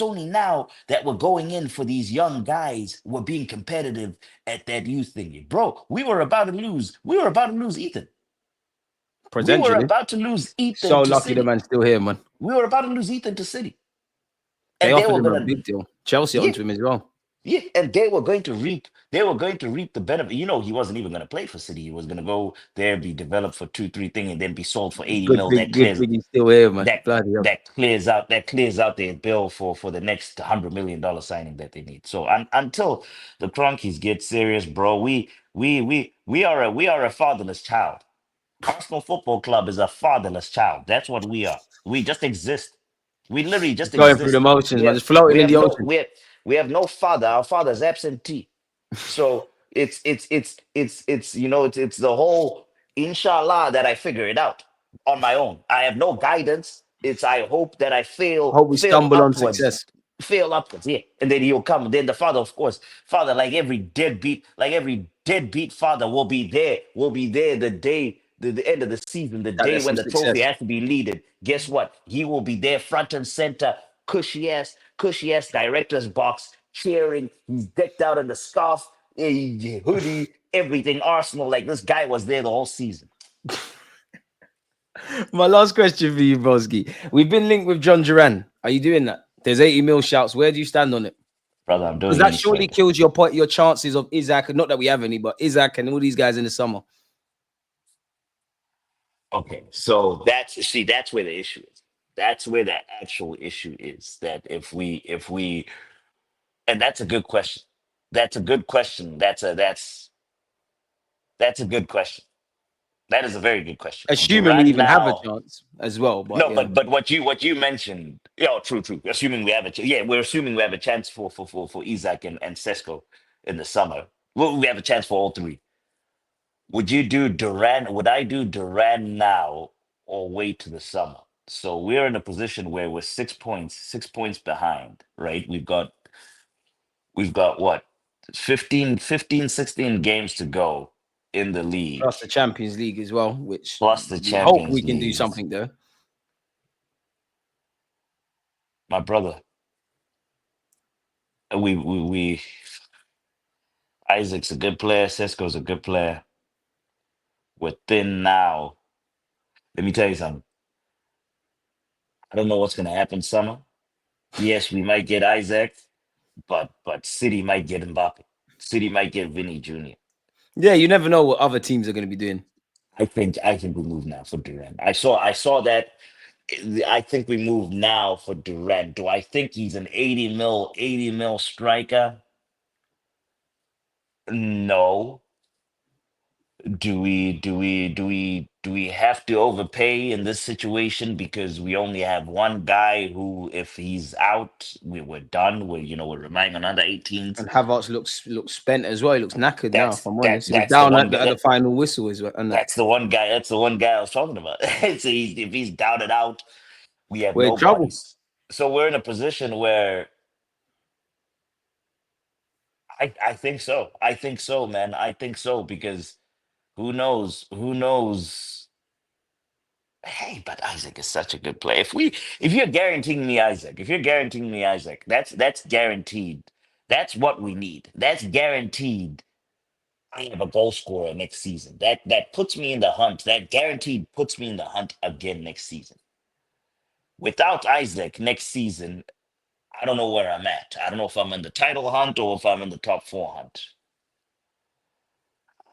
Speaker 4: only now that we're going in for these young guys. We're being competitive at that youth thing. Bro, we were about to lose. We were about to lose Ethan. We were
Speaker 3: Potentially.
Speaker 4: about to lose Ethan
Speaker 3: So
Speaker 4: to
Speaker 3: lucky the
Speaker 4: City.
Speaker 3: man's still here, man.
Speaker 4: We were about to lose Ethan to City.
Speaker 3: They
Speaker 4: And they
Speaker 3: offered
Speaker 4: were
Speaker 3: him a
Speaker 4: gonna,
Speaker 3: big deal. Chelsea
Speaker 4: yeah,
Speaker 3: onto him as well.
Speaker 4: yeah, and they were going to reap the benefit. He wasn't even gonna play for City. He was gonna go there, be developed for 2, 3 thing, and then be sold for 80 mil.
Speaker 3: Good big he's still here, man.
Speaker 4: That
Speaker 3: Bloody hell.
Speaker 4: that clears out their bill for the next $100 million signing that they need. So until the Cronkies get serious, bro, we are a fatherless child. Arsenal Football Club is a fatherless child. That's what we are. We just exist. We literally just
Speaker 3: Going through the
Speaker 4: exist.
Speaker 3: motions,
Speaker 4: We
Speaker 3: man.
Speaker 4: have
Speaker 3: Just
Speaker 4: we
Speaker 3: floating in
Speaker 4: have
Speaker 3: the
Speaker 4: no
Speaker 3: ocean.
Speaker 4: we have no father. Our father is absentee. So it's the whole inshallah that I figure it out on my own. I have no guidance. It's I hope that I fail
Speaker 3: Hope we
Speaker 4: fail
Speaker 3: stumble on
Speaker 4: upwards.
Speaker 3: success.
Speaker 4: fail upwards, yeah. And then he'll come. Then the father, of course, father, like every deadbeat father will be there the end of the season, the
Speaker 3: That
Speaker 4: day
Speaker 3: there's
Speaker 4: when
Speaker 3: some
Speaker 4: the trophy
Speaker 3: success.
Speaker 4: has to be leaded. Guess what? He will be there front and center, cushy ass director's box, cheering. He's decked out in the scarf, hoodie, everything Arsenal. Like this guy was there the whole season.
Speaker 3: My last question for you, Broski. We've been linked with John Duran. Are you doing that? There's 80 mil shouts. Where do you stand on it?
Speaker 4: Brother, I'm
Speaker 3: Because
Speaker 4: doing
Speaker 3: that
Speaker 4: anything.
Speaker 3: surely kills your chances of Isaac. Not that we have any, but Isaac and all these guys in the summer.
Speaker 4: Okay, so that's where the issue is. That's where the actual issue is. That if we and that's a good question. That's a good question. That's a good question. That is a very good question.
Speaker 3: Assuming we
Speaker 4: Duran
Speaker 3: even have a
Speaker 4: now.
Speaker 3: chance as well. But
Speaker 4: No,
Speaker 3: yeah,
Speaker 4: but what you mentioned, yeah, true. Assuming we have yeah, we're assuming we have a chance for Isaac and Sesko in the summer. Well, we have a chance for all three. Would you do Duran? Would I do Duran now or wait to the summer? So we're in a position where we're 6 points behind, right? We've got what? 16 games to go in the league,
Speaker 3: plus the Champions League as well, which
Speaker 4: plus the
Speaker 3: we hope we
Speaker 4: Champions
Speaker 3: can do
Speaker 4: Leagues.
Speaker 3: something there.
Speaker 4: My brother, we Isaac's a good player, Sesko's a good player. We're thin now. Let me tell you something. I don't know what's gonna happen summer. Yes, we might get Isaac. But City might get Mbappe. City might get Vinny Jr.
Speaker 3: Yeah, you never know what other teams are going to be doing.
Speaker 4: I think we move now for Duran. I saw that. I think we move now for Duran. Do I think he's an 80 mil striker? No. Do we have to overpay in this situation because we only have one guy who, if he's out, we're done. We're relying on under 18s.
Speaker 3: And Havertz looks spent as well. He looks knackered now. If
Speaker 4: That's
Speaker 3: I'm
Speaker 4: that
Speaker 3: honest, he was
Speaker 4: that's the
Speaker 3: down
Speaker 4: one
Speaker 3: at
Speaker 4: guy.
Speaker 3: at the final whistle as well. And
Speaker 4: That's the one guy. That's the one guy I was talking about. So if he's down and out, we have
Speaker 3: we're in trouble.
Speaker 4: nobodies. So we're in a position where I think so. I think so, man. I think so because who knows? Who knows? Hey, but Isaac is such a good player. If you're guaranteeing me Isaac, that's guaranteed. That's what we need. That's guaranteed. I have a goal scorer next season. That puts me in the hunt. That guaranteed puts me in the hunt again next season. Without Isaac next season, I don't know where I'm at. I don't know if I'm in the title hunt or if I'm in the top four hunt.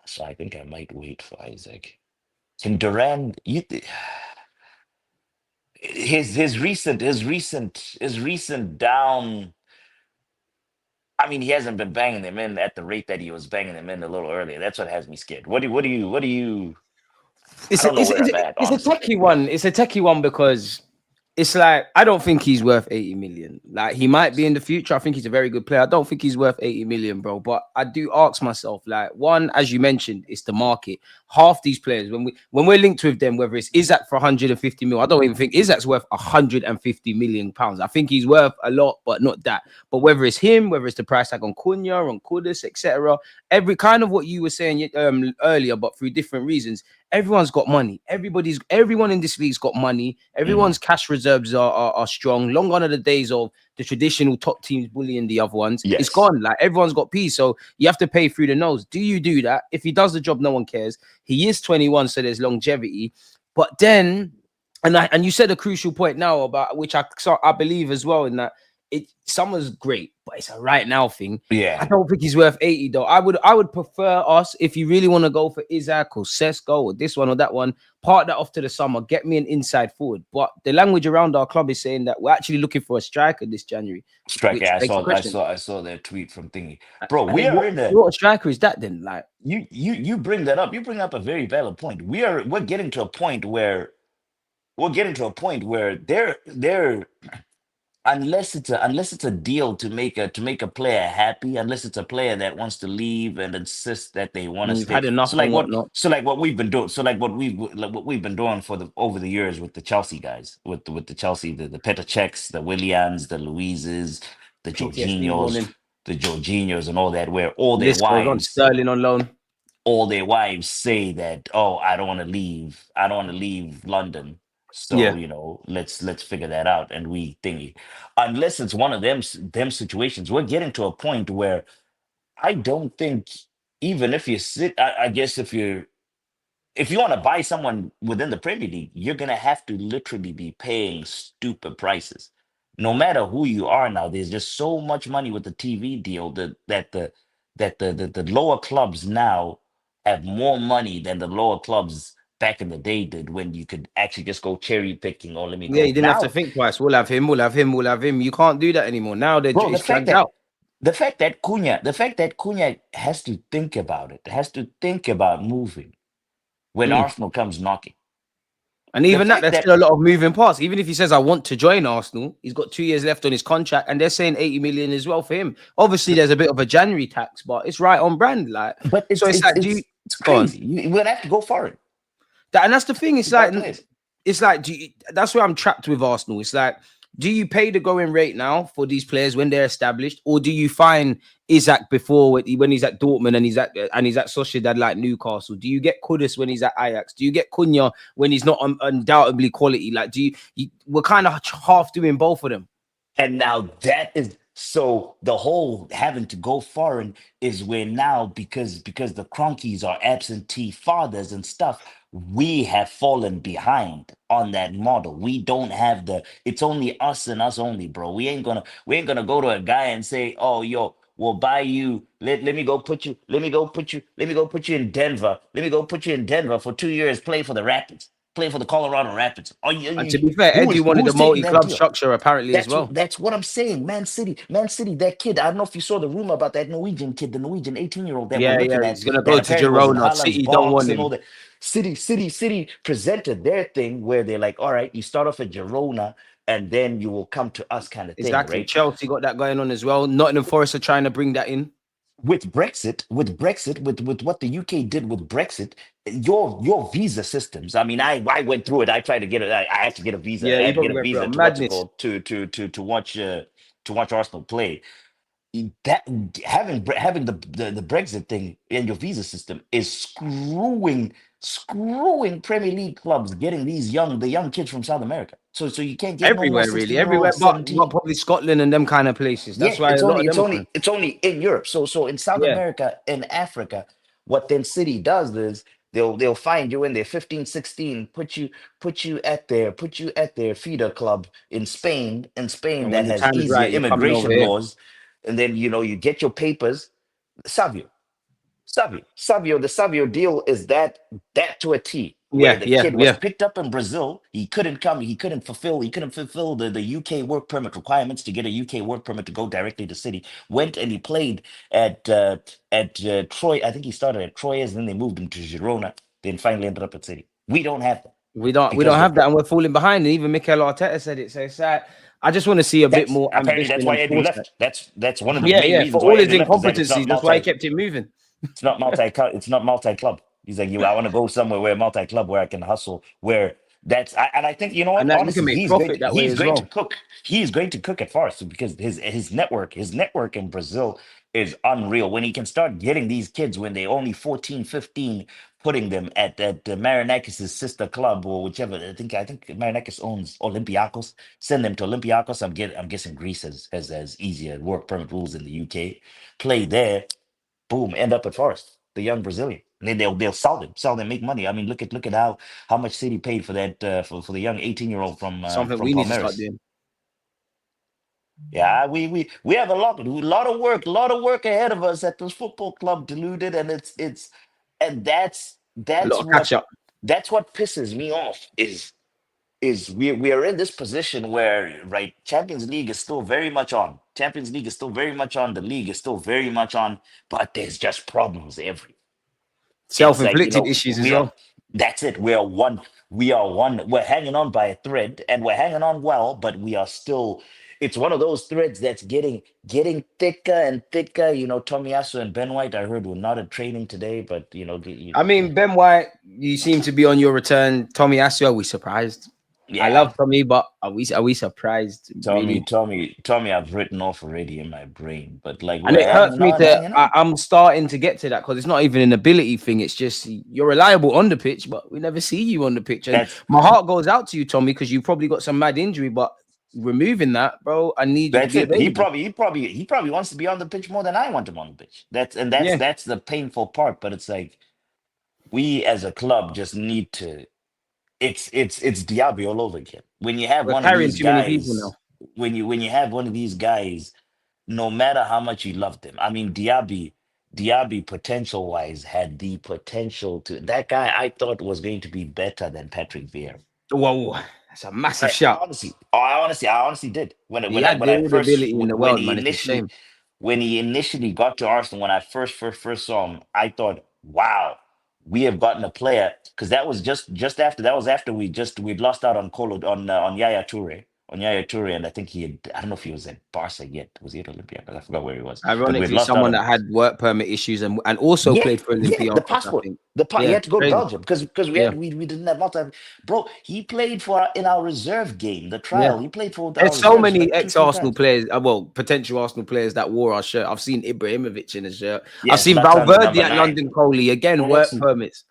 Speaker 4: So I think I might wait for Isaac. Can Duran his recent down. I mean, he hasn't been banging them in at the rate that he was banging them in a little earlier. That's what has me scared. What do you? I
Speaker 3: It's
Speaker 4: don't
Speaker 3: a,
Speaker 4: know
Speaker 3: it's,
Speaker 4: where
Speaker 3: a,
Speaker 4: I'm at,
Speaker 3: it's a
Speaker 4: honestly.
Speaker 3: techie one. It's a techie one because it's like I don't think he's worth 80 million. Like he might be in the future. I think he's a very good player. I don't think he's worth 80 million, bro. But I do ask myself, like, one, as you mentioned, it's the market. Half these players, when we're linked with them, whether it's Isaac for 150 mil, I don't even think Isaac's worth 150 million pounds. I think he's worth a lot, but not that. But whether it's him, whether it's the price tag on Cunha, on Kudus, etc., every kind of what you were saying earlier, but through different reasons. Everyone's got money. Everyone in this league's got money.
Speaker 4: Mhm.
Speaker 3: Everyone's cash reserves are strong. Long gone are the days of the traditional top teams bullying the other ones. It's
Speaker 4: Yes.
Speaker 3: gone. Like everyone's got peace. So you have to pay through the nose. Do you do that? If he does the job, no one cares. He is 21, so there's longevity. But then, and you said a crucial point now about which I believe as well in that summer's great, but it's a right now thing. I
Speaker 4: Yeah.
Speaker 3: don't think he's worth 80 though. I would prefer us if you really want to go for Isaac or Sesko or this one or that one, part that off to the summer, get me an inside forward. But the language around our club is saying that we're actually looking for a striker this January,
Speaker 4: Striker.
Speaker 3: which
Speaker 4: I
Speaker 3: begs the
Speaker 4: saw. I
Speaker 3: question.
Speaker 4: saw. I saw that tweet from Thingy, bro.
Speaker 3: And
Speaker 4: We
Speaker 3: then
Speaker 4: are
Speaker 3: what,
Speaker 4: in a.
Speaker 3: what striker is that then? Like,
Speaker 4: You bring that up. You bring up a very valid point. We're getting to a point where they're unless it's a deal to make a player happy, unless it's a player that wants to leave and insists that they want to
Speaker 3: And you've
Speaker 4: stay.
Speaker 3: had enough and whatnot.
Speaker 4: So like what we've been doing for the over the years with the Chelsea guys, with the Chelsea, the Petr Cechs, the Williams, the Louises, the
Speaker 3: PTSD warning.
Speaker 4: Jorginhos and all that, where
Speaker 3: List goes on. Sterling on loan.
Speaker 4: all their wives say that, oh, I don't want to leave, I don't want to leave London, so
Speaker 3: Yeah.
Speaker 4: you know, let's figure that out. And we think, unless it's one of them situations, we're getting to a point where I don't think, even if you sit, I guess if you want to buy someone within the Premier League, you're gonna have to literally be paying stupid prices. No matter who you are now, there's just so much money with the TV deal that the lower clubs now have more money than the lower clubs back in the day did, when you could actually just go cherry picking. Or let me
Speaker 3: Yeah,
Speaker 4: go
Speaker 3: you didn't have to
Speaker 4: now,
Speaker 3: think twice. We'll have him. We'll have him. We'll have him. You can't do that anymore. Now
Speaker 4: bro.
Speaker 3: it's dragged out.
Speaker 4: The fact that Cunha has to think about it, has to think about moving when
Speaker 3: Mm.
Speaker 4: Arsenal comes knocking.
Speaker 3: And
Speaker 4: The
Speaker 3: even that,
Speaker 4: fact
Speaker 3: there's
Speaker 4: that
Speaker 3: still a lot of moving parts. Even if he says, I want to join Arsenal, he's got 2 years left on his contract, and they're saying 80 million as well for him. Obviously, there's a bit of a January tax, but it's right on brand. Like,
Speaker 4: But
Speaker 3: so it's like, do you
Speaker 4: it's
Speaker 3: go on?
Speaker 4: crazy. We're gonna have to go for it.
Speaker 3: And that's the thing.
Speaker 4: To buy players.
Speaker 3: It's like, that's where I'm trapped with Arsenal. It's like, do you pay the going rate now for these players when they're established, or do you find Isaac before when he's at Dortmund and he's at Sociedad like Newcastle? Do you get Kudus when he's at Ajax? Do you get Cunha when he's not undoubtedly quality? Like, we're kind of half doing both of them.
Speaker 4: And now that is so, the whole having to go foreign is where now, because the Cronkies are absentee fathers and stuff, we have fallen behind on that model. We don't have the, it's only us and us only, bro. We ain't gonna go to a guy and say, oh yo, we'll buy you. Let me go put you, let me go put you in Denver. Let me go put you in Denver for 2 years, play for the Rapids, play for the Colorado Rapids.
Speaker 3: And to be fair, Eddie wanted the
Speaker 4: Who's taking that
Speaker 3: multi-club
Speaker 4: deal?
Speaker 3: structure apparently as well.
Speaker 4: That's what I'm saying. Man City, that kid. I don't know if you saw the rumor about that Norwegian kid, the Norwegian 18-year-old that we're
Speaker 3: Yeah, yeah,
Speaker 4: looking at,
Speaker 3: he's gonna
Speaker 4: that
Speaker 3: go to
Speaker 4: apparently was in
Speaker 3: Girona.
Speaker 4: Haaland's
Speaker 3: City don't
Speaker 4: box
Speaker 3: want
Speaker 4: and all
Speaker 3: him.
Speaker 4: that. City presented their thing where they're like, all right, you start off at Girona and then you will come to us, kind of thing,
Speaker 3: Exactly.
Speaker 4: right?
Speaker 3: Chelsea got that going on as well. Nottingham Forest are trying to bring that in.
Speaker 4: With what the UK did with Brexit, your visa systems. I mean, I went through it. I tried to get it. I had to get a visa.
Speaker 3: Yeah,
Speaker 4: I
Speaker 3: he
Speaker 4: had to get
Speaker 3: probably
Speaker 4: a
Speaker 3: went through
Speaker 4: visa
Speaker 3: a
Speaker 4: to what's it
Speaker 3: madness.
Speaker 4: called, to watch Arsenal play. That having the Brexit thing in your visa system is screwing Premier League clubs getting the young kids from South America. So you can't get no more
Speaker 3: Everywhere, really.
Speaker 4: 16-year
Speaker 3: Everywhere
Speaker 4: olds,
Speaker 3: but
Speaker 4: 17.
Speaker 3: probably Scotland and them kind of places.
Speaker 4: Yeah,
Speaker 3: That's why a lot of them are coming.
Speaker 4: it's only in Europe. So in South
Speaker 3: Yeah.
Speaker 4: America and Africa, what then City does is they'll find you in there 15, 16, put you at their feeder club in Spain
Speaker 3: And when
Speaker 4: that
Speaker 3: the
Speaker 4: has
Speaker 3: time's
Speaker 4: easier
Speaker 3: right, you're coming over
Speaker 4: immigration
Speaker 3: here.
Speaker 4: laws, and then you know you get your papers. Savio, the Savio deal is that to a T, where
Speaker 3: Yeah,
Speaker 4: the
Speaker 3: yeah,
Speaker 4: kid was
Speaker 3: yeah.
Speaker 4: picked up in Brazil. He couldn't come. He couldn't fulfill the UK work permit requirements to get a UK work permit to go directly to City. Went and he played at Troy. I think he started at Troyes, and then they moved him to Girona. Then finally ended up at City. We don't have that
Speaker 3: We
Speaker 4: because
Speaker 3: don't
Speaker 4: the
Speaker 3: have that, and we're falling behind. And even Mikel Arteta said it. So it's like, I just want to see a bit
Speaker 4: that's
Speaker 3: more
Speaker 4: apparently that's
Speaker 3: ambition
Speaker 4: why
Speaker 3: and
Speaker 4: Eddie
Speaker 3: foresight.
Speaker 4: left. That's one of the
Speaker 3: Yeah,
Speaker 4: main
Speaker 3: yeah. For
Speaker 4: reasons why
Speaker 3: all his
Speaker 4: Eddie left, is that it's not
Speaker 3: incompetencies, that's why he
Speaker 4: multi.
Speaker 3: kept it moving.
Speaker 4: It's not multi club. He's like, you. I want to go somewhere where multi club, where I can hustle. Where and I think, you know
Speaker 3: And
Speaker 4: what?
Speaker 3: that you can
Speaker 4: Honestly,
Speaker 3: make profit that way
Speaker 4: He's
Speaker 3: as
Speaker 4: going to
Speaker 3: well.
Speaker 4: cook. He's going to cook at Forest, because his network in Brazil is unreal. When he can start getting these kids when they're only 14, 15, putting them at Marinakis' sister club, or whichever. I think Marinakis owns Olympiacos. Send them to Olympiacos. I'm guessing Greece has easier work permit rules in the UK. Play there, boom, end up at Forest, the young Brazilian. And then they'll sell them, make money. I mean, look at how much City paid for that, for the young 18-year-old
Speaker 3: Something
Speaker 4: from
Speaker 3: we need to start
Speaker 4: Palmeiras.
Speaker 3: doing.
Speaker 4: Yeah, we have a lot of work ahead of us at this football club, Deluded, and and
Speaker 3: A lot of catch up.
Speaker 4: that's what pisses me off, is we are in this position where, right, Champions League is still very much on. Champions League is still very much on. The league is still very much on, but there's just problems every. It's like,
Speaker 3: Self-inflicted issues as well.
Speaker 4: that's it. We are one, we're hanging on by a thread, and we're hanging on well, but we are still, it's one of those threads that's getting thicker and thicker. You know, Tomiyasu and Ben White, I heard, were not at training today, but you know,
Speaker 3: I mean, Ben White, you seem to be on your return. Tommy Asio, are we surprised? I
Speaker 4: yeah.
Speaker 3: love Tommy, but are we surprised? Really?
Speaker 4: Tommy, I've written off already in my brain, but like
Speaker 3: And
Speaker 4: we're
Speaker 3: it hurts
Speaker 4: hanging
Speaker 3: me
Speaker 4: on,
Speaker 3: to.
Speaker 4: hanging on.
Speaker 3: I'm starting to get to that because it's not even an ability thing. It's just you're reliable on the pitch, but we never see you on the pitch. And
Speaker 4: That's
Speaker 3: my heart goes out to you, Tommy, because you probably got some mad injury. But removing that, bro, I need you to
Speaker 4: that's
Speaker 3: be
Speaker 4: it. He
Speaker 3: available.
Speaker 4: probably he probably he probably wants to be on the pitch more than I want him on the pitch. That's
Speaker 3: Yeah,
Speaker 4: that's the painful part. But it's like we as a club just need to. It's Diaby all over again. When you have
Speaker 3: we're
Speaker 4: one of
Speaker 3: carrying
Speaker 4: these
Speaker 3: too many people now.
Speaker 4: guys, when you have one of these guys, no matter how much you love them, I mean Diaby potential wise had the potential to that guy I thought was going to be better than Patrick Vieira.
Speaker 3: Whoa, that's a massive
Speaker 4: I
Speaker 3: shot.
Speaker 4: honestly, oh, I honestly did when
Speaker 3: He had all the ability in the
Speaker 4: when
Speaker 3: world,
Speaker 4: he
Speaker 3: man. It's a
Speaker 4: initially
Speaker 3: shame.
Speaker 4: got to Arsenal. When I first saw him, I thought, wow, we have gotten a player because that was just after that was after we'd lost out on on Yaya Toure, and I think I don't know if he was at Barca yet. Was he at Olympiacos? I forgot where he was, but we'd
Speaker 3: Ironically,
Speaker 4: lost out
Speaker 3: someone
Speaker 4: on
Speaker 3: that
Speaker 4: him.
Speaker 3: had work permit issues and also
Speaker 4: Yeah,
Speaker 3: played for
Speaker 4: yeah, the
Speaker 3: Olympiacos, I
Speaker 4: passport.
Speaker 3: think.
Speaker 4: He
Speaker 3: Yeah,
Speaker 4: had to go to
Speaker 3: crazy.
Speaker 4: Belgium because
Speaker 3: Yeah,
Speaker 4: we didn't have multi. Bro, he played for in our reserve game, the
Speaker 3: yeah.
Speaker 4: trial. He played for our
Speaker 3: There's so
Speaker 4: reserves
Speaker 3: many
Speaker 4: like two, three
Speaker 3: ex-Arsenal
Speaker 4: times.
Speaker 3: players, well, potential Arsenal players that wore our shirt. I've seen Ibrahimovic in a shirt. I've
Speaker 4: Yeah,
Speaker 3: seen
Speaker 4: Zlatan, the
Speaker 3: Valverde
Speaker 4: number
Speaker 3: at
Speaker 4: nine.
Speaker 3: London Coley. Again,
Speaker 4: I
Speaker 3: work
Speaker 4: actually,
Speaker 3: permits.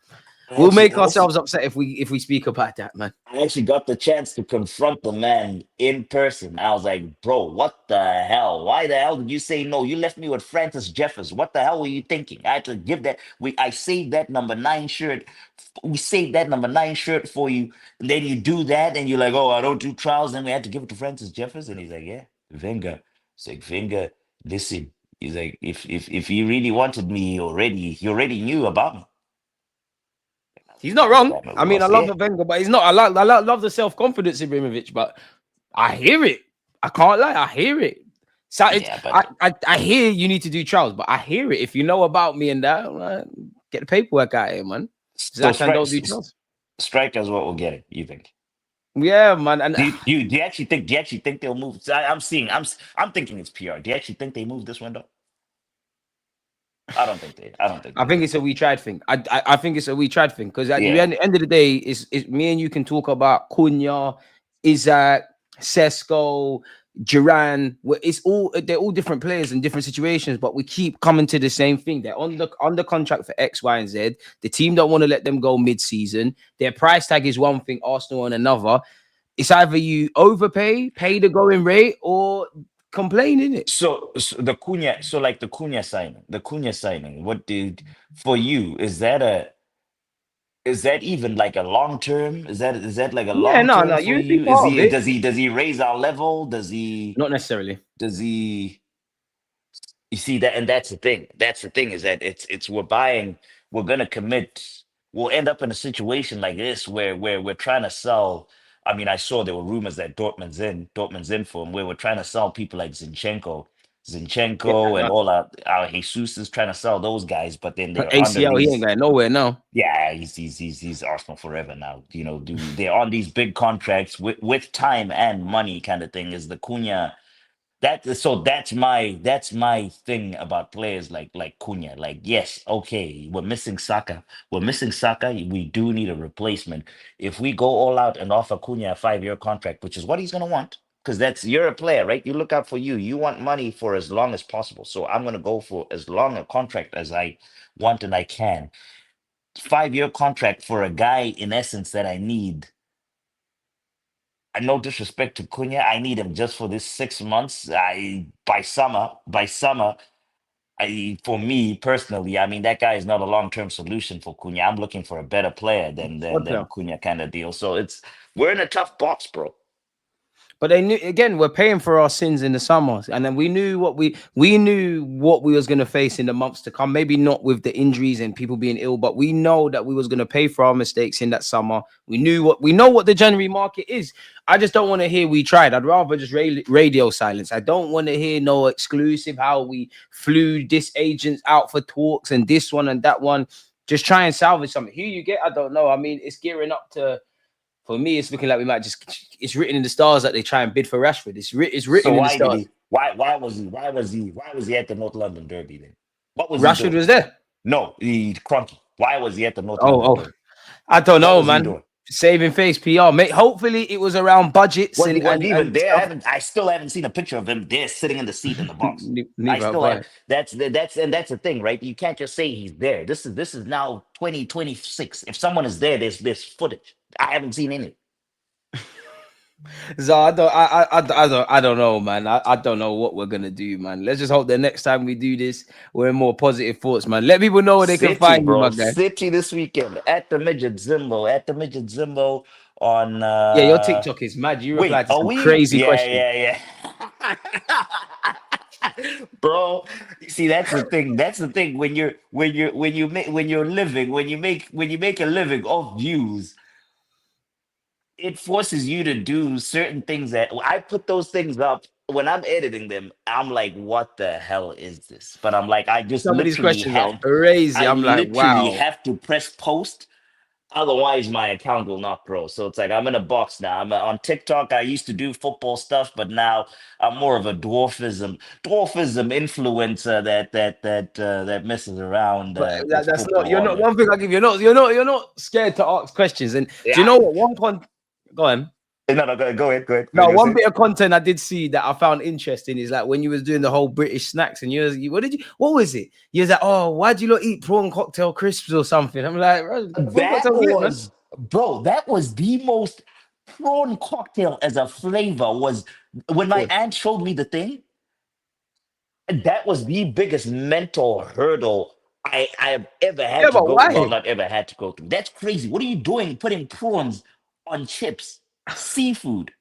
Speaker 4: I
Speaker 3: We'll
Speaker 4: actually,
Speaker 3: make
Speaker 4: I actually,
Speaker 3: ourselves upset if we speak about that, man.
Speaker 4: I actually got the chance to confront the man in person. I was like, bro, what the hell? Why the hell did you say no? You left me with Francis Jeffers. What the hell were you thinking? I had to give that. I saved that number nine shirt. We saved that number nine shirt for you. And then you do that, and you're like, oh, I don't do trials. Then we had to give it to Francis Jeffers, and he's like, yeah, Wenger. It's like Wenger. Listen, he's like, if he really wanted me, he already knew about me.
Speaker 3: He's not
Speaker 4: That's
Speaker 3: wrong.
Speaker 4: that move
Speaker 3: I mean, I
Speaker 4: was,
Speaker 3: love
Speaker 4: yeah,
Speaker 3: Wenger, but he's not. I love the self-confidence in Ibrahimovic, but I hear it. I can't lie. I hear it. So
Speaker 4: yeah,
Speaker 3: I hear you need to do trials, but I hear it. If you know about me and that, get the paperwork out here, man.
Speaker 4: so
Speaker 3: Zlatan don't do trials.
Speaker 4: strikers what we'll get it, you think?
Speaker 3: Yeah, man. And
Speaker 4: Do you actually think they'll move? So I'm thinking it's PR. Do you actually think they move this window? I don't think
Speaker 3: I
Speaker 4: they
Speaker 3: think
Speaker 4: do.
Speaker 3: it's a we tried thing. I think it's a we tried thing because at the
Speaker 4: Yeah.
Speaker 3: end of the day, is me and you can talk about Cunha, Isaac, Sesko, Duran. They're all different players in different situations, but we keep coming to the same thing. They're on the contract for X, Y, and Z. The team don't want to let them go mid-season. Their price tag is one thing, Arsenal on another. It's either you overpay, pay the going rate, or complain in it.
Speaker 4: So the Cunha signing. What did for you? Is that even like a long term? Is that like a
Speaker 3: Yeah,
Speaker 4: long
Speaker 3: no,
Speaker 4: term
Speaker 3: no,
Speaker 4: for
Speaker 3: you would be
Speaker 4: you? Is
Speaker 3: part of
Speaker 4: he
Speaker 3: it.
Speaker 4: does he raise our level?
Speaker 3: Not necessarily.
Speaker 4: Does he? You see that, and that's the thing. That's the thing is that it's we're gonna commit. We'll end up in a situation like this where we're trying to sell. I mean, I saw there were rumors that Dortmund's in for him, where we're trying to sell people like
Speaker 3: Yeah,
Speaker 4: Zinchenko, and all our Jesus is trying to sell those guys, but then they're under
Speaker 3: ACL, he ain't
Speaker 4: these.
Speaker 3: going nowhere now.
Speaker 4: Yeah, he's Arsenal forever now. You know, they're on these big contracts with time and money kind of thing. Is the Cunha that's my thing about players like Cunha. Like, yes, okay, we're missing Saka. We're missing Saka. We do need a replacement. If we go all out and offer Cunha a 5-year contract, which is what he's gonna want, because you're a player, right? You look out for you. You want money for as long as possible. So I'm gonna go for as long a contract as I want and I can. 5-year contract for a guy in essence that I need. And no disrespect to Cunha, I need him just for this 6 months. By summer, for me personally, I mean that guy is not a long-term solution for Cunha. I'm looking for a better player than than
Speaker 3: Squad
Speaker 4: than
Speaker 3: player.
Speaker 4: Cunha kind of deal. So we're in a tough box, bro.
Speaker 3: But they knew again, we're paying for our sins in the summer. And then we knew what we was gonna face in the months to come. Maybe not with the injuries and people being ill, but we know that we was gonna pay for our mistakes in that summer. We know what the January market is. I just don't want to hear we tried. I'd rather just radio silence. I don't want to hear no exclusive how we flew this agent out for talks and this one and that one. Just try and salvage something. Who you get, I don't know. I mean, it's gearing up to For me, it's looking like we might just. It's written in the stars that they try and bid for Rashford. It's
Speaker 4: So
Speaker 3: written in the
Speaker 4: why did
Speaker 3: stars.
Speaker 4: he? Why was he at the North London Derby then? What was he
Speaker 3: Rashford
Speaker 4: doing?
Speaker 3: was there.
Speaker 4: No, he Cronky. Why was he at the North London
Speaker 3: Oh,
Speaker 4: Derby?
Speaker 3: I don't
Speaker 4: What
Speaker 3: know,
Speaker 4: was he
Speaker 3: man.
Speaker 4: doing?
Speaker 3: Saving face PR, mate. Hopefully, it was around budgets
Speaker 4: Was he even
Speaker 3: and
Speaker 4: there?
Speaker 3: stuff.
Speaker 4: I still haven't seen a picture of him there sitting in the seat in the box. I
Speaker 3: Neither have
Speaker 4: still have.
Speaker 3: I.
Speaker 4: That's the thing, right? You can't just say he's there. This is now 2026. If someone is there, there's footage. I haven't seen any.
Speaker 3: So I don't know, man. I don't know what we're gonna do, man. Let's just hope the next time we do this, we're in more positive thoughts, man. Let people know where they can
Speaker 4: City,
Speaker 3: find you,
Speaker 4: bro.
Speaker 3: my guy.
Speaker 4: City this weekend at the Midget Zimbo. At the Midget Zimbo on
Speaker 3: Yeah, your TikTok is mad. You reply
Speaker 4: wait,
Speaker 3: to
Speaker 4: are
Speaker 3: some
Speaker 4: we?
Speaker 3: crazy questions.
Speaker 4: Yeah. Bro, see that's the thing. That's the thing when you make a living off views, it forces you to do certain things that I put those things up when I'm editing them. I'm like, what the hell is this? But I'm like,
Speaker 3: Some of these questions are crazy.
Speaker 4: I
Speaker 3: I'm like,
Speaker 4: literally
Speaker 3: wow.
Speaker 4: have to press post. Otherwise, my account will not grow. So it's like I'm in a box now. I'm on TikTok. I used to do football stuff, but now I'm more of a dwarfism influencer that messes around
Speaker 3: But
Speaker 4: with
Speaker 3: that's not. You're
Speaker 4: football.
Speaker 3: not.
Speaker 4: And
Speaker 3: One thing I give you. You're not scared to ask questions. And do you
Speaker 4: yeah,
Speaker 3: know what? Go on.
Speaker 4: no, go ahead. Go ahead. What
Speaker 3: No,
Speaker 4: you gonna
Speaker 3: one
Speaker 4: say?
Speaker 3: bit of content I did see that I found interesting is like when you was doing the whole British snacks and what was it? You was like, oh, why do you not eat prawn cocktail crisps or something? I'm like, "Bro, prawn
Speaker 4: That
Speaker 3: cocktail lit, man."
Speaker 4: was, bro. That was the most prawn cocktail as a flavor. Was when my
Speaker 3: Good.
Speaker 4: aunt showed me the thing. That was the biggest mental hurdle I have ever
Speaker 3: Yeah,
Speaker 4: had to
Speaker 3: but
Speaker 4: go. Well,
Speaker 3: why?
Speaker 4: not ever had to go through. That's crazy. What are you doing putting prawns on chips? Seafood.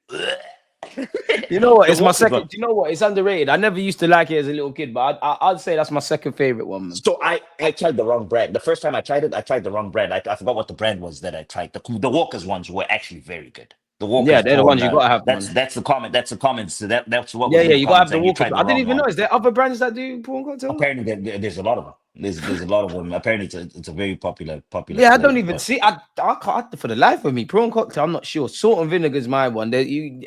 Speaker 3: You know what?
Speaker 4: The
Speaker 3: It's my
Speaker 4: walk is
Speaker 3: second.
Speaker 4: one.
Speaker 3: Do you know what? It's underrated. I never used to like it as a little kid, but I'd say that's my second favorite one, man.
Speaker 4: So I tried the wrong brand. The first time I tried it, I tried the wrong brand. I forgot what the brand was that I tried. The Walker's ones were actually very good. The
Speaker 3: Yeah,
Speaker 4: Walker's
Speaker 3: they're the
Speaker 4: prawn.
Speaker 3: ones you gotta have, man.
Speaker 4: That's the comment. That's the comments. That's what
Speaker 3: Yeah,
Speaker 4: was in
Speaker 3: yeah,
Speaker 4: the
Speaker 3: you gotta
Speaker 4: comments
Speaker 3: have the
Speaker 4: saying you
Speaker 3: Walker.
Speaker 4: tried the
Speaker 3: I didn't
Speaker 4: wrong
Speaker 3: even know.
Speaker 4: one.
Speaker 3: Is there other brands that do prawn cocktails?
Speaker 4: Apparently, there's a lot of them. There's a lot of them. Apparently, it's a very popular
Speaker 3: Yeah, I don't
Speaker 4: flavor.
Speaker 3: even
Speaker 4: But
Speaker 3: see. I can't for the life of me. Prawn cocktail. I'm not sure. Salt and vinegar is my one.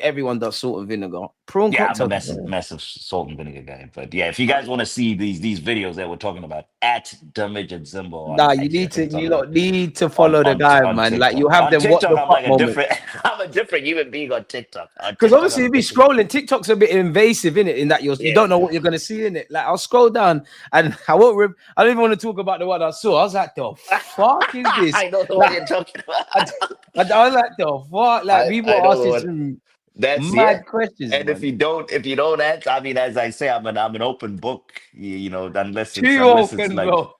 Speaker 3: Everyone does salt and vinegar. Prawn
Speaker 4: yeah, I'm a
Speaker 3: cocktail.
Speaker 4: massive salt and vinegar guy. But yeah, if you guys want to see these videos that we're talking about at the Midget Zimbo
Speaker 3: Nah,
Speaker 4: on
Speaker 3: you
Speaker 4: actually I
Speaker 3: need
Speaker 4: think
Speaker 3: to.
Speaker 4: it's on
Speaker 3: You lot need to follow the guy,
Speaker 4: on
Speaker 3: man. Like you
Speaker 4: TikTok.
Speaker 3: have
Speaker 4: On
Speaker 3: them. What
Speaker 4: TikTok,
Speaker 3: the
Speaker 4: I'm
Speaker 3: fuck
Speaker 4: like a
Speaker 3: moment?
Speaker 4: different I'm a different human being on TikTok. On
Speaker 3: Because
Speaker 4: TikTok,
Speaker 3: obviously
Speaker 4: I'm a
Speaker 3: you be
Speaker 4: different
Speaker 3: scrolling. TikTok's a bit invasive in it, in that you
Speaker 4: yeah.
Speaker 3: don't know what you're gonna see in it. Like I'll scroll down and I won't. I don't even want to talk about the one I saw. I was like, the fuck is this?
Speaker 4: I know the one
Speaker 3: Like
Speaker 4: you're talking about.
Speaker 3: I, I was like, the fuck? Like people
Speaker 4: I
Speaker 3: are
Speaker 4: know the
Speaker 3: asking
Speaker 4: one.
Speaker 3: some
Speaker 4: That's yeah.
Speaker 3: mad questions,
Speaker 4: And
Speaker 3: man.
Speaker 4: if you don't answer, I mean, as I say, I'm an open book. You know,
Speaker 3: Too open, bro.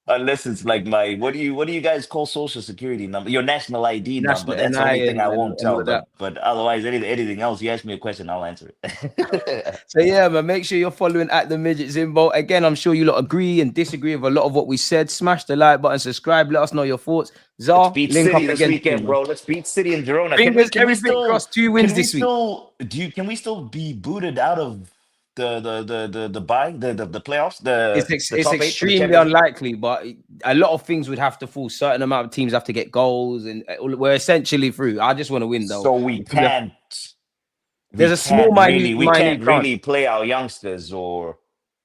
Speaker 4: unless it's like my what do you guys call social security number? Your national ID number.
Speaker 3: National
Speaker 4: That's the
Speaker 3: NI
Speaker 4: only thing I won't
Speaker 3: and
Speaker 4: tell.
Speaker 3: all that.
Speaker 4: But otherwise, anything else, you ask me a question, I'll answer it.
Speaker 3: So yeah, man, make sure you're following at the Midget Zimbo. Again, I'm sure you lot agree and disagree with a lot of what we said. Smash the like button, subscribe, let us know your thoughts.
Speaker 4: Let's
Speaker 3: Zar,
Speaker 4: beat
Speaker 3: link up
Speaker 4: City this
Speaker 3: again
Speaker 4: weekend,
Speaker 3: soon, man.
Speaker 4: bro. Let's beat City and Girona.
Speaker 3: Fingers, everything crossed, 2 wins
Speaker 4: Can we
Speaker 3: this week.
Speaker 4: still can we still be booted out of the bye the playoffs the
Speaker 3: It's
Speaker 4: top eight for the
Speaker 3: extremely
Speaker 4: Champions League?
Speaker 3: unlikely, but a lot of things would have to fall. Certain amount of teams have to get goals, and we're essentially through. I just want to win, though.
Speaker 4: So
Speaker 3: There's a small,
Speaker 4: we
Speaker 3: minute
Speaker 4: can't
Speaker 3: chance.
Speaker 4: really play our youngsters or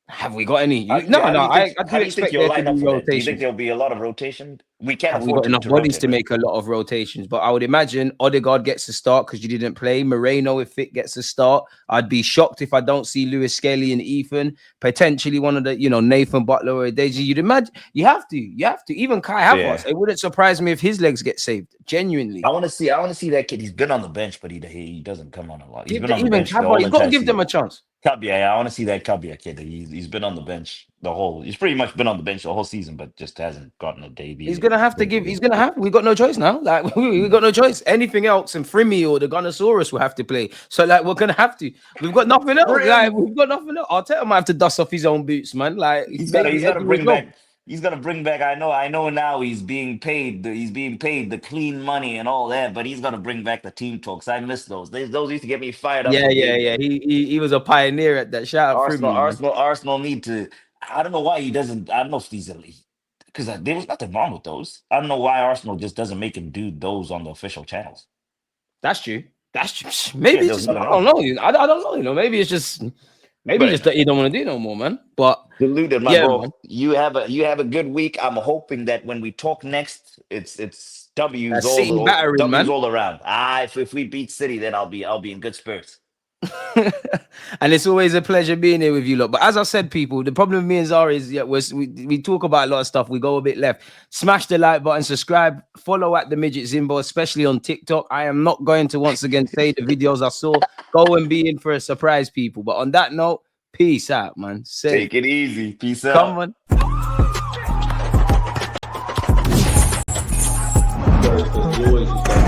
Speaker 3: Have we got any?
Speaker 4: yeah,
Speaker 3: No. I
Speaker 4: how
Speaker 3: do
Speaker 4: do you think
Speaker 3: expect
Speaker 4: you'll
Speaker 3: there to
Speaker 4: line
Speaker 3: be
Speaker 4: up for that? Do you think
Speaker 3: rotations.
Speaker 4: there'll be a lot of rotation? We can't
Speaker 3: Have we
Speaker 4: afford
Speaker 3: got enough
Speaker 4: to
Speaker 3: bodies
Speaker 4: rotate,
Speaker 3: to
Speaker 4: right?
Speaker 3: make a lot of rotations? But I would imagine Odegaard gets a start because you didn't play. Moreno, if it gets a start, I'd be shocked if I don't see Lewis Skelly and Ethan. Potentially one of the, Nathan Butler or Deji. You'd imagine you have to. Even Kai Havertz.
Speaker 4: Yeah.
Speaker 3: It wouldn't surprise me if his legs get saved. Genuinely.
Speaker 4: I want to see that kid. He's been on the bench, but he doesn't come on a lot. He's
Speaker 3: Give
Speaker 4: been
Speaker 3: the
Speaker 4: on the
Speaker 3: even
Speaker 4: bench the
Speaker 3: Cabot,
Speaker 4: whole
Speaker 3: you got to
Speaker 4: entire
Speaker 3: give them
Speaker 4: season.
Speaker 3: a chance.
Speaker 4: Kabia, yeah, I want to see that Kabia kid. He's been on the bench the whole. He's pretty much been on the bench the whole season, but just hasn't gotten a
Speaker 3: He's
Speaker 4: debut.
Speaker 3: gonna have to give. He's gonna have. We got no choice now. Like we got no choice. Anything else, and Frimmy or the Gunnosaurus will have to play. So like we're gonna have to. We've got nothing else. Like
Speaker 4: Grim.
Speaker 3: we've got nothing else. Arteta might have to dust off his own boots, man. Like
Speaker 4: He's
Speaker 3: maybe
Speaker 4: got to
Speaker 3: Eddie as
Speaker 4: bring
Speaker 3: well.
Speaker 4: back. He's gonna bring back. I know now. He's being paid. He's being paid the clean money and all that. But he's gonna bring back the team talks. I miss those. Those used to get me fired up
Speaker 3: Yeah,
Speaker 4: for
Speaker 3: yeah,
Speaker 4: games.
Speaker 3: yeah. He was a pioneer at that. Shout out Frimmy, man.
Speaker 4: Arsenal need to. I don't know why he doesn't. I don't know if these elite because there was nothing wrong with those. I don't know why Arsenal just doesn't make him do those on the official channels.
Speaker 3: That's true. That's true. Maybe
Speaker 4: Yeah,
Speaker 3: it's just,
Speaker 4: there's
Speaker 3: I
Speaker 4: nothing
Speaker 3: don't know. I don't know. You know, maybe it's just that you don't want to do no more, man. But
Speaker 4: Deluded, my
Speaker 3: yeah,
Speaker 4: bro.
Speaker 3: man.
Speaker 4: You have a good week. I'm hoping that when we talk next, it's W's
Speaker 3: City battering,
Speaker 4: W's
Speaker 3: man.
Speaker 4: all around. If we beat City, then I'll be in good spirits.
Speaker 3: And it's always a pleasure being here with you lot. But as I said, people, the problem with me and Zara is we talk about a lot of stuff. We go a bit left. Smash the like button, subscribe, follow at the Midget Zimbo, especially on TikTok. I am not going to once again say the videos I saw. Go and be in for a surprise, people. But on that note, peace out, man.
Speaker 4: Take it easy. Peace out.
Speaker 3: Come on.
Speaker 1: Always